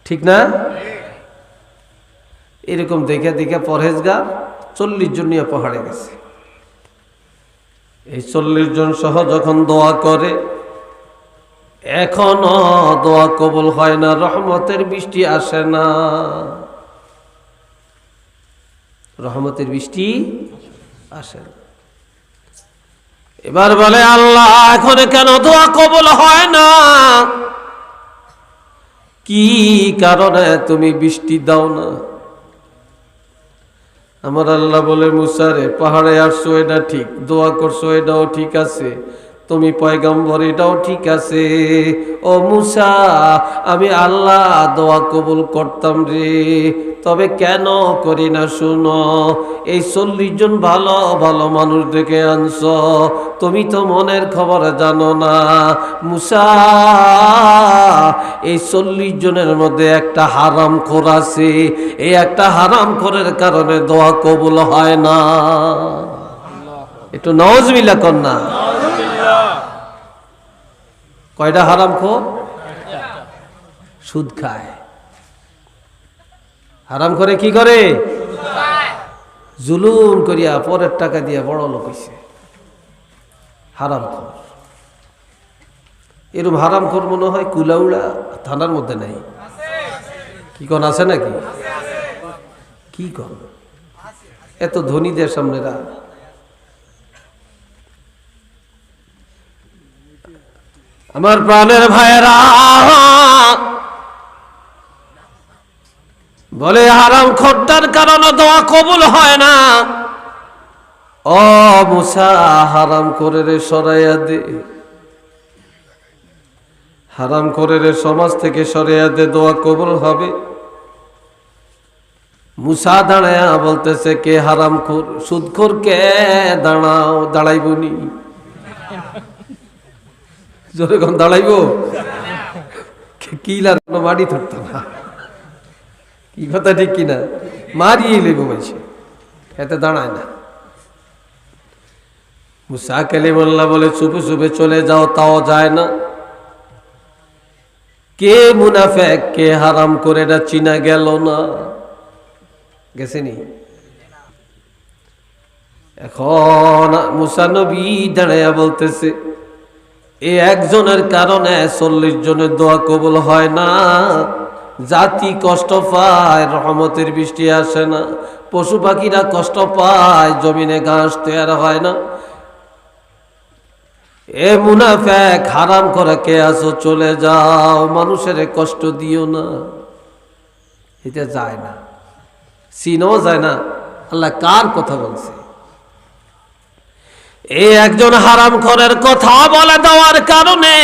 ঠিক না? এরকম দেখে দেখে পরহেজগার 40 জন নিয়ে পাহাড়ে গেছে। এই 40 জন সহ যখন দোয়া করে, এখনো দোয়া কবুল হয় না, রহমতের বৃষ্টি আসে না, রহমতের বৃষ্টি আসে না। এবার বলে, আল্লাহ এখন কেন দোয়া কবুল হয় না? কি কারণে তুমি বৃষ্টি দাও না? আমার আল্লাহ বলে, মুসা রে পাহাড়ে আসছো এটা ঠিক, দোয়া করছো এটাও ঠিক আছে, তুমি পয়গম্বর এটাও ঠিক আছে। ও মুসা, আমি আল্লাহ দোয়া কবুল করতাম রে, তবে কেন করি না শুনো। এই 40 জন ভালো ভালো মানুষ ডেকে আনছ, তুমি তো মনের খবর জানো না। মুসা, এই 40 জনের মধ্যে একটা হারাম খোর আছে, এই একটা হারাম খোরের কারণে দোয়া কবুল হয় না। একটু নাউজুবিল্লাহ কর না। কয়টা হারাম খোর? সুদ খায়। হারাম করে কি করে? জুলুম করিয়া পরের টাকা দিয়া বড় লোক হইছে, হারাম খোর। এরকম হারাম খোর মনে হয় কুলাউড়া থানার মধ্যে নাই। কি কোন আছে নাকি? কি কোন এত ধনীদের সামনেরা? আমার প্রাণের ভাইয়েরা, বলে হারাম খোরটার কারণে দোয়া কবুল হয় না। ও মুসা, হারাম করে রে সরাইয়া দে, হারাম করে রে সমাজ থেকে সরাইয়া দে, দোয়া কবুল হবে। মুসা দাঁড়ায়া বলতেছে, কে হারাম খোর? সুদখোর কে? দাঁড়াও, দাঁড়াইবনি। জোরে কোন দাঁড়াইব? কি লাগলো? মাটি ধরতো না। কি কথা ঠিক কিনা? মারিয়ে লেব মাইছে, এতে দাঁড়ায় না। মুসা কালিমুল্লাহ বলে, চুপে চুপে চলে যাও, তাও যায় না। কে মুনাফেক, কে হারাম করে এটা চিনা গেল না। গেছেনি? এখন মুসা নবী দাঁড়াইয়া বলতেছে, এই একজনের কারণে 40 জনের দোয়া কবুল হয় না। জাতি কষ্ট পায়, রহমতের বৃষ্টি আসে না। পশু পাখিরা কষ্ট পায়, জমিনে ঘাস তৈয়ার হয় না। এ মুনাফেক, হারাম করে কে আছো, চলে যাও, মানুষের কষ্ট দিও না। এটা যায় না, চিনো যায় না। আল্লাহ কার কথা বলছে? এই একজন হারামখোরের কথা বলে দেওয়ার কারণে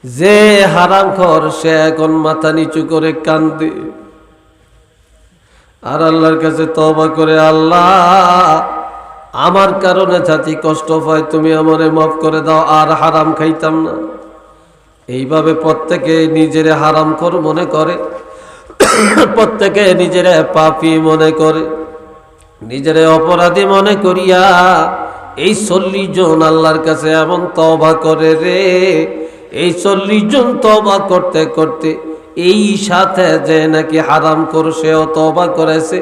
যে হারামখোর সে এখন মাথা নিচু করে কান্দে আর আল্লাহর কাছে তওবা করে, আল্লাহ আমার কারণে জাতি কষ্ট পায়, তুমি আমারে মাফ করে দাও, আর হারাম খাইতাম না। এইভাবে প্রত্যেকে নিজেরে হারামখোর মনে করে, প্রত্যেকে নিজেরে পাপী মনে করে, নিজেরে অপরাধী মনে করিয়া এই 40 জন আল্লাহর কাছে এমন তওবা করে রে। এই 40 জন তওবা করতে করতে এই সাথে যে নাকি হারাম করছেও তওবা করেছে।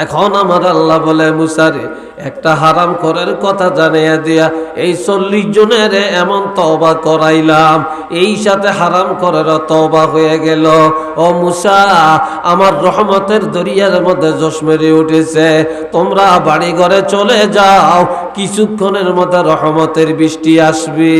এখন আমার আল্লাহ বলে, মুসারে একটা হারাম করার কথা জানিয়ে দিয়া এই 40 জনের এমন তওবা করাইলাম, এই সাথে হারাম করার তওবা হয়ে গেল। ও মুসা, আমার রহমতের দরিয়ার মধ্যে জোশ মেরে উঠেছে, তোমরা বাড়ি ঘরে চলে যাও, কিছুক্ষণের মধ্যে রহমতের বৃষ্টি আসবে।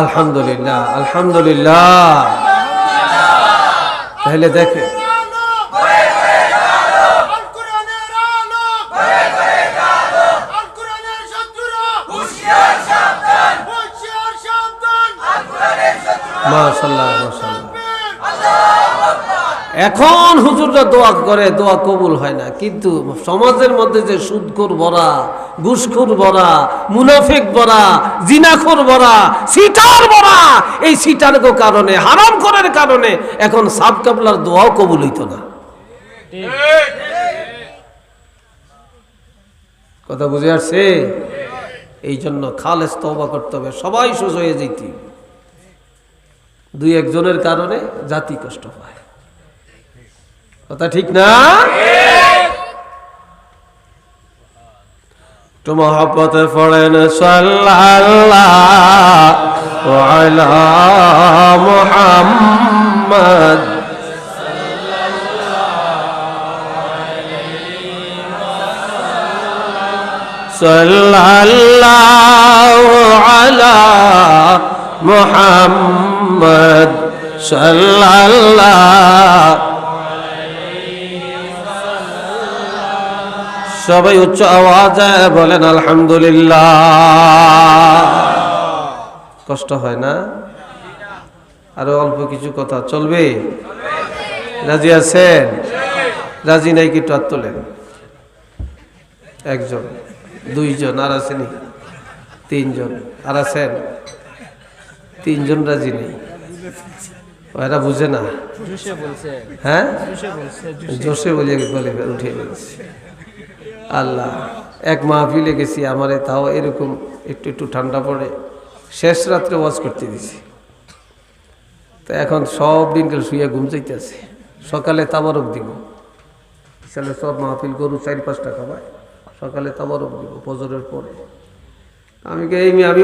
আলহামদুলিল্লাহ, আলহামদুলিল্লাহ। তাহলে দেখে মাশাআল্লাহ, মাশাআল্লাহ। এখন হুজুররা দোয়া করে, দোয়া কবুল হয় না, কিন্তু সমাজের মধ্যে যে সুদখোর ভরা, ঘুষখোর ভরা, মুনাফিক ভরা, জিনাখোর ভরা, সিটার ভরা, এই সিটারগো কারণে, হারামখোরের কারণে এখন সাব কাবলার দোয়াও কবুল হইতো না। কথা বুঝে আসছে? এই জন্য খালেস তওবা করতে হবে, সবাই সোজা হয়ে যেতে। 2-1 জনের কারণে জাতি কষ্ট পায়, কথা ঠিক না? তো মহব্বতে পড়েন সাল্লাল্লাহু আলা মুহাম্মদ, সাল্লাল্লাহু আলা মুহাম্মদ, সাল্লাল্লাহু। সবাই উচ্চ আওয়াজে বলেন আলহামদুলিল্লাহ। কষ্ট হয় না? আরো অল্প কিছু কথা চলবে? রাজি আছেন? রাজি নাই কি? হাত তোলেন। 1 জন, 2 জন, আর আছেনি? 3 জন, আর আছেন? 3 জন রাজি নেই। এরা বুঝে না, হ্যাঁ জোশে বলে উঠে গেছে। আল্লাহ, এক মাহফিলে গেছি, আমারে তাও এরকম একটু একটু ঠান্ডা পড়ে, শেষ রাত্রে ওয়াজ করতে দিছি। তো এখন সব দিনকাল শুয়ে ঘুম চাইতেছে, সকালে তাবারক দিব। বিশালে সব মাহফিল গরু 4-5টা খাবায়, সকালে তাবারক দিব ফজরের পরে। আমি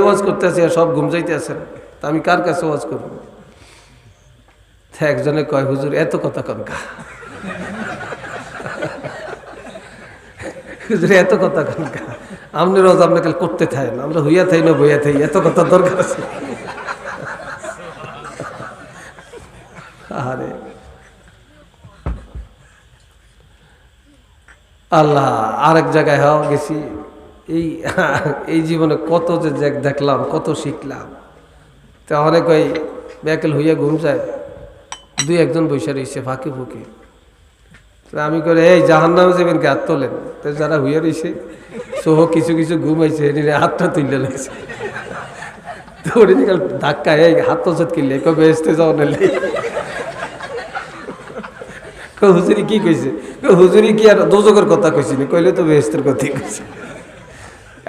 ওয়াজ করতেছি আর সব ঘুম চাইতেছেন, তা আমি কার কাছে ওয়াজ করব? একজনে কয়, হুজুর এত কথা কনকা, হুজুর এত কথা কনকা, আপনি রোজ আপনাকে করতে থাকেন, আমরা হইয়া থাই না বইয়া থাই, এত কথা দরকার আছে? আরে আল্লাহ, আরেক জায়গায় গেছি, এই জীবনে কত যে দেখলাম, কত শিখলাম। তা অনেক ওই ব্যাকেল হইয়া ঘুম যায়, 2-1 জন বৈশা রয়েছে ফাঁকে ফুঁকে। আমি করে, এই জাহান নামে যাবেন কে? হাত তোলেন। তো যারা হইয়া রয়েছে সহ কিছু কিছু ঘুমাইছে, হাতটা তুলে লাগছে। তো ধাক্কা, এই হাত তো কিনলে কবে আসতে যাও না, হুজুরি কি কইছে? হুজুরি কি আর দোজকের কথা কইছি না, কইলে তো বেহেস্তের কথাই কইছে।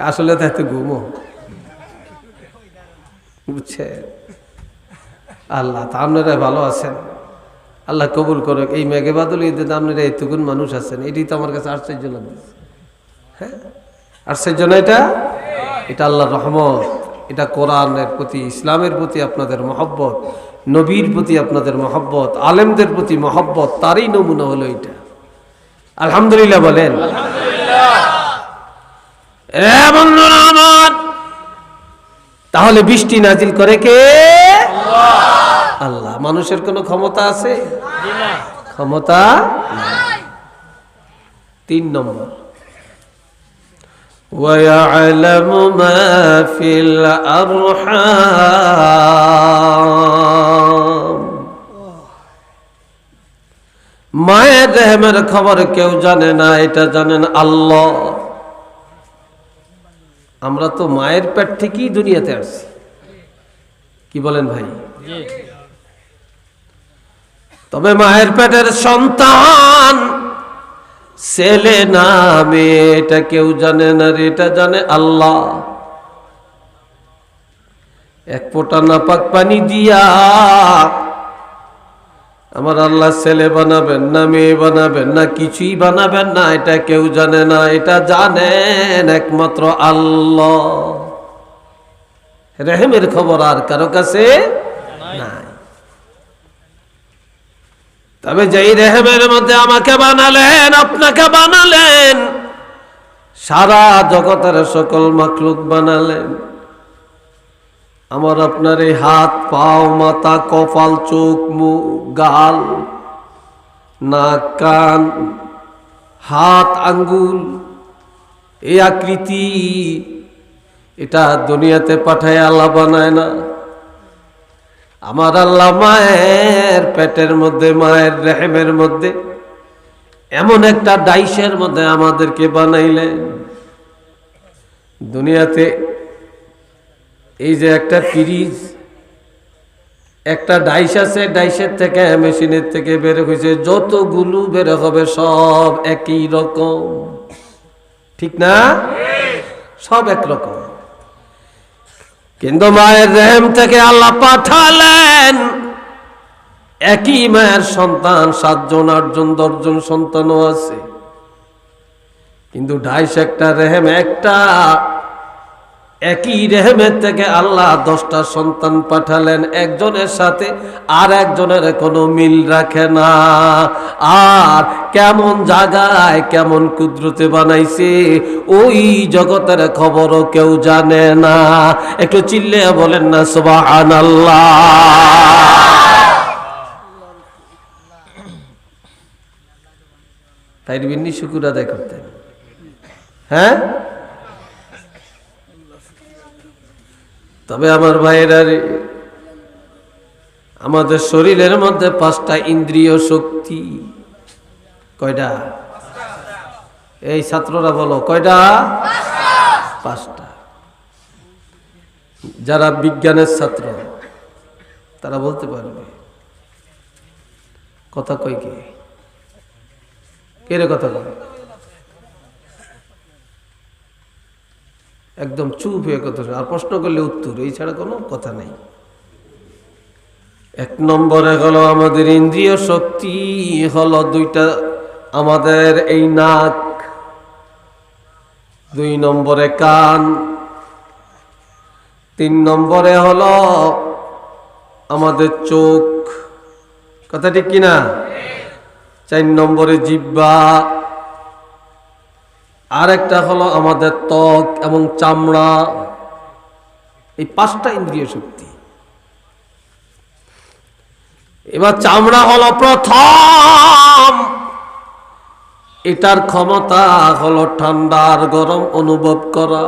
আসলে তো এত ঘুমো, বুঝছে? আল্লাহ, তা আপনারা ভালো আছেন, আল্লাহ কবুল করুক। এই মেঘে বাদল ঈদে আপনারা এতগুণ মানুষ আছেন, এটাই তো আমার কাছে আশ্চর্য লাগছে। হ্যাঁ, আশ্চর্য না? এটা আল্লাহর রহমত। এটা কোরআনের প্রতি, ইসলামের প্রতি আপনাদের মহব্বত, নবীর প্রতি আপনাদের মহব্বত, আলেমদের প্রতি মহব্বত, তারই নমুনা হলো এটা। আলহামদুলিল্লাহ বলেন। বন্ধুরা আমার, তাহলে বৃষ্টি নাজিল করে কে? আল্লাহ। মানুষের কোনো ক্ষমতা আছে? ক্ষমতা নাই। 3 নম্বর, وَيَعْلَمُ مَا فِي الْأَرْحَامِ। মায়ের রেহেমের খবর কেউ জানে না, এটা জানেন আল্লাহ। আমরা তো মায়ের পেট থেকেই দুনিয়াতে আসছি, কি বলেন ভাই? তবে মায়ের পেটের সন্তান ছেলে না মেয়ে এটা কেউ জানে না, এটা জানে আল্লাহ। এক ফোঁটা নাপাক পানি দিয়া আমার আল্লাহ ছেলে বানাবেন না মেয়ে বানাবেন না কিছুই বানাবেন না, এটা কেউ জানে না, এটা জানেন একমাত্র আল্লাহ। রেহেমের খবর আর কারো কাছে নাই। তবে যেই রেহেমের মধ্যে আমাকে বানালেন, আপনাকে বানালেন, সারা জগতের সকল মাখলুক বানালেন, আমার আপনার এই হাত পাও মাথা কপাল চোখ মুখ গাল নাক কান হাত আঙ্গুল এই আকৃতি, এটা দুনিয়াতে পাঠায় আল্লাহ বানায় না। আমার আল্লাহ মায়ের পেটের মধ্যে, মায়ের রেহেমের মধ্যে এমন একটা ডাইসের মধ্যে আমাদেরকে বানাইলেন। দুনিয়াতে এই যে একটা ফ্রিজ, একটা ডাইস আছে, ডাইসের থেকে মেশিনের থেকে বের হয়েছে, যতগুলো বের হবে সব একই রকম, ঠিক না? সব একরকম। কিন্তু মায়ের রেহেম থেকে আল্লাহ পাঠালেন একই মায়ের সন্তান 7 জন 8 জন 10 জন সন্তানও আছে, কিন্তু ডাইস একটা, রেহেম একটা। একই রেহেমের থেকে আল্লাহ 10টা সন্তান পাঠালেন, একজনের সাথে আর একজনের কোনো মিল রাখে না। আর কেমন জায়গায় কেমন কুদরতে বানাইছে ওই জগতের খবরও কেউ জানে না। একটু চিল্লে বলেন না সুবহানাল্লাহ। তাই বিন্নি শুকুর আদায় করতেন। হ্যাঁ, তবে আমার ভাইয়েরা, আমাদের শরীরের মধ্যে 5টা ইন্দ্রিয় শক্তি। কয়টা? এই ছাত্ররা বলো কয়টা? 5টা। যারা বিজ্ঞানের ছাত্র তারা বলতে পারবে। কথা কই কে? কে রে কথা কয়? একদম চুপ হয়ে কথা, আর প্রশ্ন করলে উত্তর, এই ছাড়া কোনো কথা নেই। 1 নম্বরে হলো আমাদের ইন্দ্রিয় শক্তি হলো 2টা, আমাদের এই নাক, 2 নম্বরে কান, 3 নম্বরে হলো আমাদের চোখ, কথা ঠিক কিনা? 4 নম্বরে জিহ্বা, আর একটা হলো আমাদের ত্বক এবং চামড়া। এই 5টা ইন্দ্রিয় শক্তি। এবার চামড়া হলো প্রথম, এটার ক্ষমতা হলো ঠান্ডা আর গরম অনুভব করা।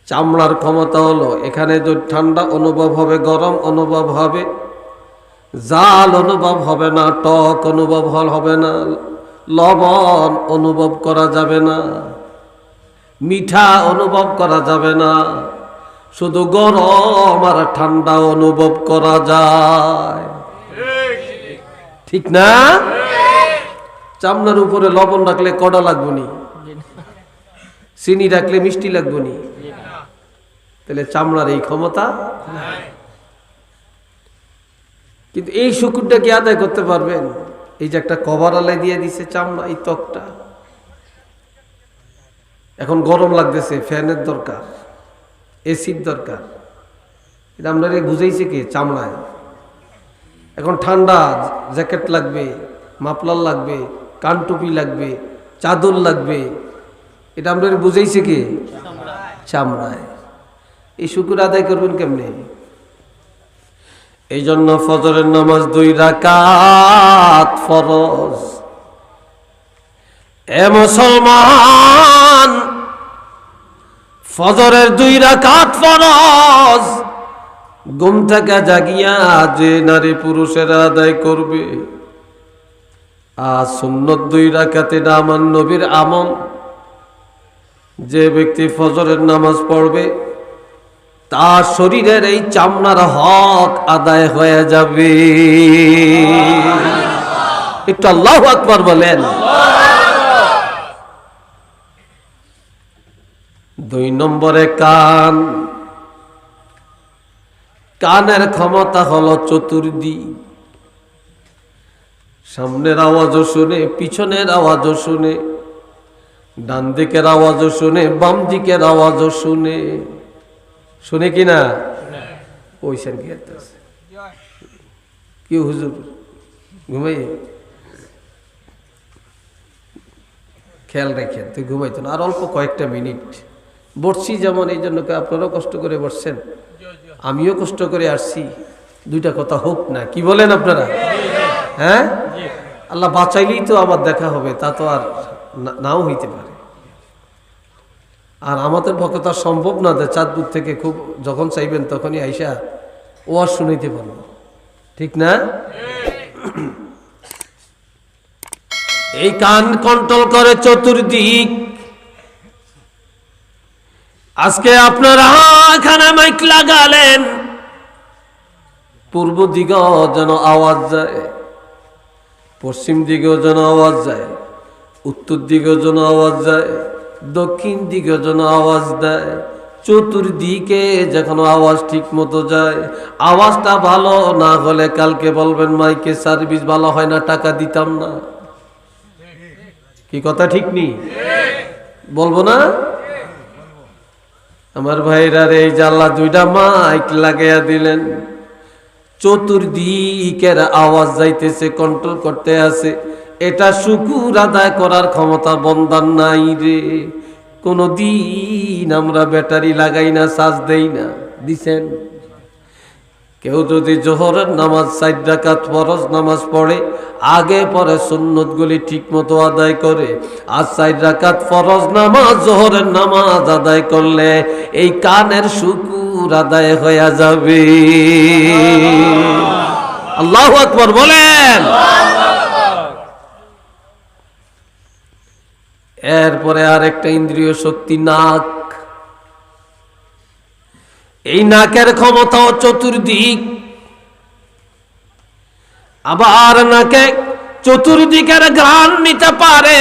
চামড়ার ক্ষমতা হলো এখানে যদি ঠান্ডা অনুভব হবে, গরম অনুভব হবে, জাল অনুভব হবে না, টক অনুভব হবে না, লবণ অনুভব করা যাবে না, মিঠা অনুভব করা যাবে না, শুধু গরম আর ঠান্ডা অনুভব করা যায়, ঠিক না? চামড়ার উপরে লবণ রাখলে কড়া লাগবে নি, চিনি রাখলে মিষ্টি লাগবে নি, তাহলে চামড়ার এই ক্ষমতা নাই। কিন্তু এই শুকুরটা কি আদায় করতে পারবেন? এই যে একটা কভার আলাই দিয়ে দিছে চামড়া, এই ত্বকটা, এখন গরম লাগতেছে, ফ্যানের দরকার, এসির দরকার। এটা আমরা বুঝাইছে কি চামড়ায়। এখন ঠান্ডা, জ্যাকেট লাগবে, মাফলার লাগবে, কানটুপি লাগবে, চাদর লাগবে। এটা আমরা বুঝাইছে কি চামড়ায়। এই শুকুর আদায় করবেন কেমনে? এই জন্য ফজরের নামাজ 2 রাকাত ফরজ। এ মুসলমান, ফজরের 2 রাকাত ফরজ। ঘুম থেকে জাগিয়া যে নারী পুরুষেরা আদায় করবে, আর সুন্নত 2 রাকাতে না আমার নবীর আমল। যে ব্যক্তি ফজরের নামাজ পড়বে তার শরীরের এই চামড়ার হক আদায় হয়ে যাবে। একটু আল্লাহু আকবার বলেন। 2 নম্বরে কান। কানের ক্ষমতা হলো চতুর্দিক। সামনের আওয়াজও শুনে, পিছনের আওয়াজও শুনে, ডান দিকের আওয়াজও শুনে, বাম দিকের আওয়াজও শুনে। শুনে কিনা? ওইখান কি আছে কি হুজুর ঘুমাই? খেয়াল রাখেন, তুই ঘুমাইতো না। আর অল্প কয়েকটা মিনিট বসছি, যেমন এই জন্য আপনারাও কষ্ট করে বসছেন, আমিও কষ্ট করে আসছি। 2টা কথা হোক না, কি বলেন আপনারা? হ্যাঁ, আল্লাহ বাঁচাইলেই তো আবার দেখা হবে, তা তো আর নাও হইতে পারে। আর আমাদের পক্ষে তো সম্ভব না যে চাঁদপুর থেকে খুব যখন চাইবেন তখনই আইসা ওয়াজ শুনাইতে পারবো, ঠিক না? এই কান কন্ট্রোল করে চতুর্দিক। আজকে আপনারা এখানে মাইক লাগালেন, পূর্ব দিকেও যেন আওয়াজ যায়, পশ্চিম দিকেও যেন আওয়াজ যায়, উত্তর দিকেও যেন আওয়াজ যায়, দক্ষিণ দিকেও যেন আওয়াজ দেয়। চতুর্দিকে যখন আওয়াজ ঠিক মতো যায়, আওয়াজটা ভালো না হলে কালকে বলবেন মাইকে সার্ভিস ভালো হয় না, টাকা দিতাম না। কি কথা ঠিক নেই? বলবো না? আমার ভাইরা রে, এই যে আল্লাহ 2টা মাইক লাগাইয়া দিলেন, চতুর্দিকের আওয়াজ যাইতেছে, কন্ট্রোল করতে আছে। এটা শুকুর আদায় করার ক্ষমতা বন্দার নাই রে। কোনো দিন আমরা ব্যাটারি লাগাই না, চার্জ দেই না। দিছেন? কেউ যদি জোহরের নামাজ 4 রাকাত ফরজ নামাজ পড়ে, আগে পরে সুন্নতগুলি ঠিক মতো আদায় করে, আর 4 রাকাত ফরজ নামাজ জোহরের নামাজ আদায় করলে এই কানের শুকুর আদায় হয়ে যাবে। আল্লাহু আকবার বলেন। এরপরে আরেকটা ইন্দ্রিয় শক্তি, নাক। এই নাকের ক্ষমতাও চতুর্দিক। আবার নাকে চতুর্দিকের ঘ্রাণ নিতে পারে,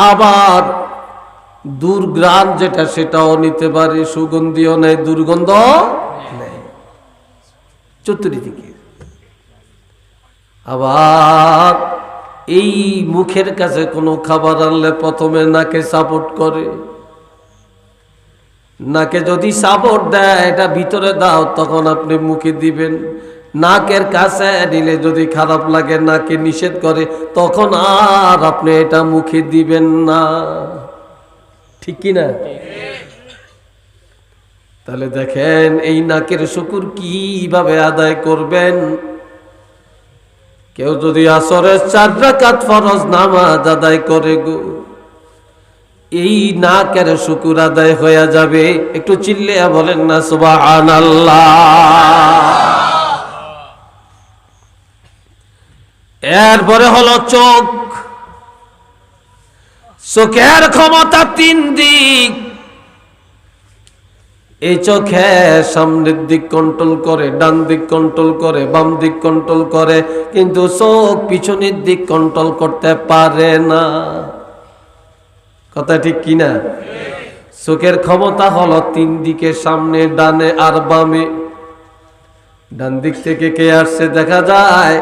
আবার দুর্ঘ্রাণ যেটা সেটাও নিতে পারে। সুগন্ধিও নেই, দুর্গন্ধ নেই, চতুর্দিকে। আবার এই মুখের কাছে কোনো খাবার আনলে প্রথমে নাকে সাপোর্ট করে। নাকে যদি সাপোর্ট দেয়, এটা ভিতরে দাও, তখন আপনি মুখে দিবেন। নাকের কাছে নিলে যদি খারাপ লাগে, নাকে নিষেধ করে, তখন আর আপনি এটা মুখে দিবেন না, ঠিক কিনা? তাহলে দেখেন এই নাকের শুকুর কিভাবে আদায় করবেন। কেউ যদি আসরের 4 রাকাত ফরজ নামাজ আদায় করে গো, এই নাকের শুকুর আদায় হয়ে যাবে। একটু চিল্লিয়া বলেন না সুবহানাল্লাহ। এরপরে হলো চোখ। চোখের ক্ষমতা 3 দিক। এই চোখে সামনের দিক কন্ট্রোল করে, ডান দিক কন্ট্রোল করে, বাম দিক কন্ট্রোল করে, কিন্তু চোখ পিছনের দিক কন্ট্রোল করতে পারে না। কথা ঠিক কিনা? চোখের ক্ষমতা হলো 3 দিকে, সামনে, ডানে আর বামে। ডান দিক থেকে কে আসছে দেখা যায়,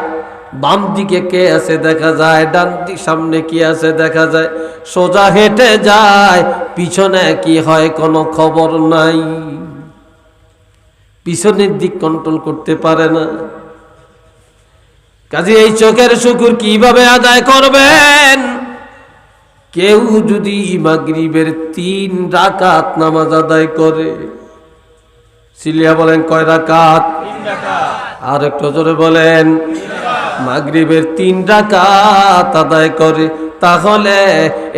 বাম দিকে কে আছে দেখা যায়, ডান দিক সামনে কি আছে দেখা যায়। সোজা হেঁটে যায়, পিছনে কি হয় কোনো খবর নাই, পিছনের দিক কন্ট্রোল করতে পারে না। কাজে এই চোখের শুকর কিভাবে আদায় করবেন? কেউ যদি মাগরিবের 3 রাকাত নামাজ আদায় করে, সিলিয়া বলেন কয় রাকাত? আর একটু জোরে বলেন। মাগরিবের 3 রাকাত আদায় করে, তাহলে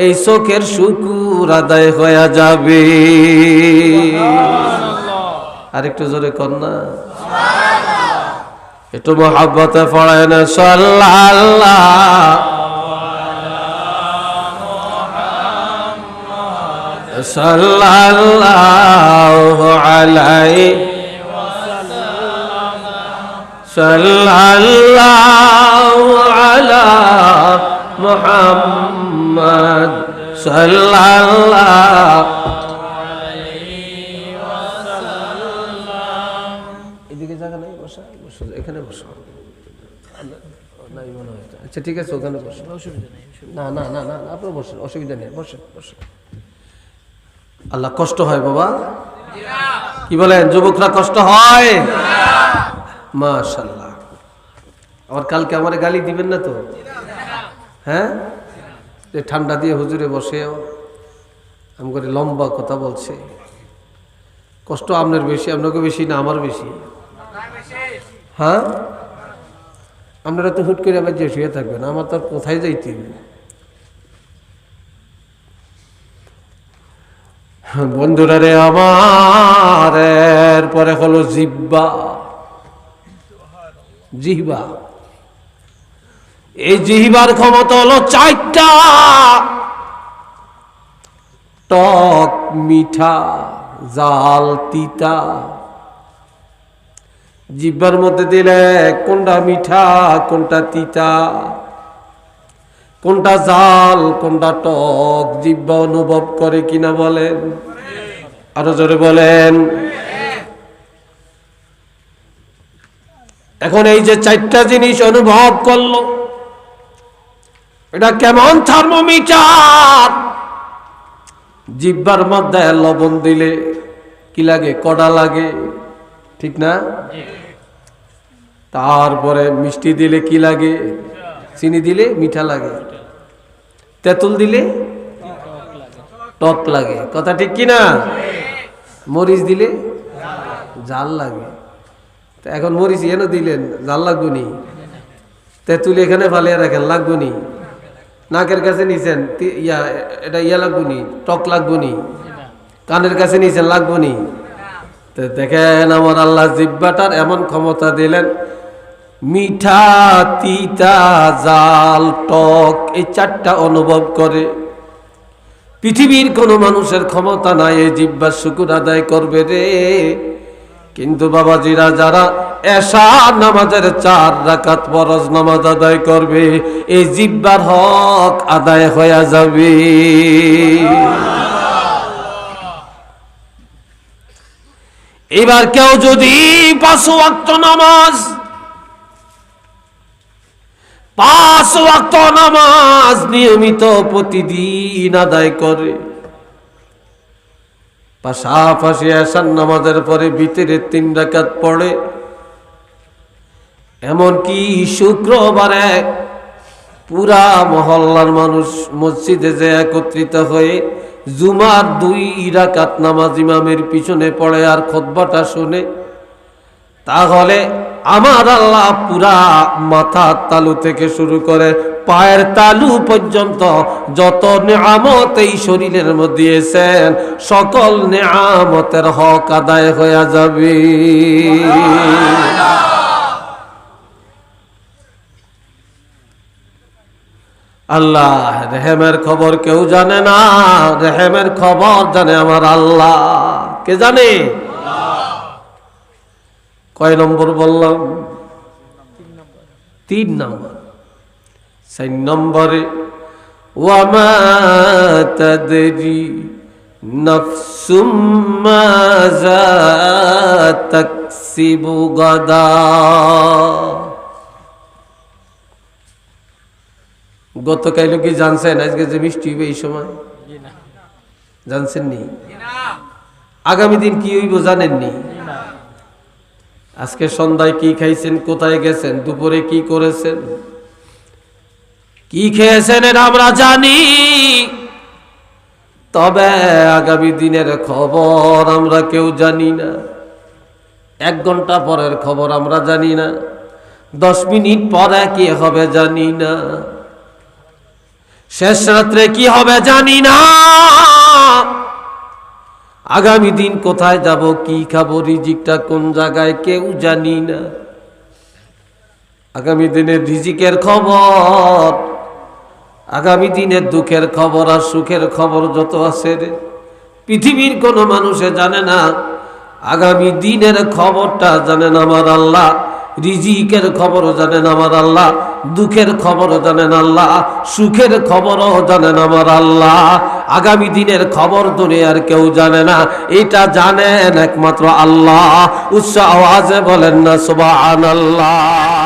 এই চোখের শুকর আদায় হয়ে যাবে। আর একটু জোরে কর না, একটু মহব্বতে পড়ে না সাল্লাল্লাহ সাল্লাল্লাহু আলাইহি সাল্লাল্লাহু আলা মুহাম্মদ সাল্লাল্লাহু আলাইহি ওয়াসাল্লাম। এদিকে জায়গা নাই, বসা বসো, এখানে বসো। নাই মনে হয়। আচ্ছা ঠিক আছে, ওখানে বসো, অসুবিধা নেই। না না না না আপনি বসেন, অসুবিধা নেই, বসেন বসেন। আল্লাহ কষ্ট হয় বাবা? কি বলেন যুবকরা, কষ্ট হয়? মাশাআল্লাহ। আবার কালকে আমারে গালি দিবেন না তো? হ্যাঁ, যে ঠান্ডা দিয়ে হুজুরে বসে আমি করে লম্বা কথা বলছে। কষ্ট আপনার বেশি, আপনাকে বেশি না আমার বেশি? হ্যাঁ, আপনারা তো হুট করে আবার যে শুয়ে থাকবেন, আমার তো আর কোথায় যাইতে। বন্ধুরা রে আমার, এরপরে হলো জিহ্বা। জিহ্বা, এই জিহ্বার ক্ষমতা হলো 4টা। টক, মিঠা, জাল, তিতা। জিহ্বার মধ্যে দিলে কোনটা মিঠা, কোনটা তিতা, কোনটা জাল, কোনটা টক, জিহ্বা অনুভব করে কিনা বলেন? আরো জোরে বলেন। এখন এই যে 4টা জিনিস অনুভব করলো, এটা কেমন থার্মোমিটার? জিহ্বার মধ্যে লবণ দিলে কি লাগে? কড়া লাগে, ঠিক না? তারপরে মিষ্টি দিলে কি লাগে? চিনি দিলে মিঠা লাগে, তেঁতুল দিলে টক লাগে, কথা ঠিক কিনা? মরিচ দিলে জাল লাগে। তা এখন মরিচ এনে দিলেন, জাল লাগবনি? তেঁতুল এখানে ফালিয়ে রাখেন, লাগবনি? নাকের কাছে নিছেন, এটা লাগবনি? টক লাগবনি? কানের কাছে নিছেন, লাগবনি? তো দেখেন আমার আল্লাহ জিহ্বাটার এমন ক্ষমতা দিলেন, মিঠা, তিতা, জাল, টক, এই 4টা অনুভব করে। পৃথিবীর কোনো মানুষের ক্ষমতা নাই এই জিহ্বার শুকর আদায় করবে রে। কিন্তু বাবাজিরা, যারা এশা নামাজের 4 রাকাত ফরজ নামাজ আদায় করবে, এই জিহ্বার হক আদায় হয়ে যাবে। এবার কেউ যদি 5 ওয়াক্ত নামাজ নিয়মিত প্রতিদিন আদায় করে, পাশাপাশি এশার নামাজের পরে ভিতরে 3 রাকাত পড়ে, এমনকি শুক্রবারে পুরা মহল্লার মানুষ মসজিদে যে একত্রিত হয়ে জুমার 2 রাকাত নামাজ ইমামের পিছনে পড়ে আর খুতবাটা শুনে, তাহলে আমার আল্লাহ পুরা মাথার তালু থেকে শুরু করে পায়ের তালু পর্যন্ত যত নেয়ামত এই শরীরের মধ্যে দিয়েছেন, সকল নেয়ামতের হক আদায় হয়ে যাবে। আল্লাহ রেহেমের খবর কেউ জানে না, রেহেমের খবর জানে আমার আল্লাহ। কে জানে? কয় নম্বর বললাম? 3 নম্বর। 4 নম্বরে ওয়ামা তাদরি নাফসুম মাযা তাকসিবু গাদা। গতকাল কি জানছেন আজকে যে বৃষ্টি হবে এই সময়? জানছেননি? আগামী দিন কি হইব জানেননি? আজকে সন্ধ্যায় কি খাইছেন, কোথায় গেছেন, দুপুরে কি করেছেন, কি খেয়েছেন এটা আমরা জানি, তবে আগামী দিনের খবর আমরা কেউ জানি না। 1 ঘন্টা পরের খবর আমরা জানি না, 10 মিনিট পরে কি হবে জানি না, শেষ রাত্রে কি হবে জানি না, আগামী দিন কোথায় যাব, কি খাবো, রিজিকটা কোন জায়গায় কেউ জানি না। আগামী দিনের রিজিকের খবর, আগামী দিনের দুঃখের খবর আর সুখের খবর যত আছে রে, পৃথিবীর কোনো মানুষে জানে না। আগামী দিনের খবরটা জানেন আমার আল্লাহ, রিজিকের খবরও জানেন আমার আল্লাহ, দুঃখের খবরও জানেন আল্লাহ, সুখের খবরও জানেন আমার আল্লাহ। আগামী দিনের খবর দুনিয়ার কেউ জানে না, এটা জানেন একমাত্র আল্লাহ। উচ্চ আওয়াজে বলেন না সুবহানাল্লাহ।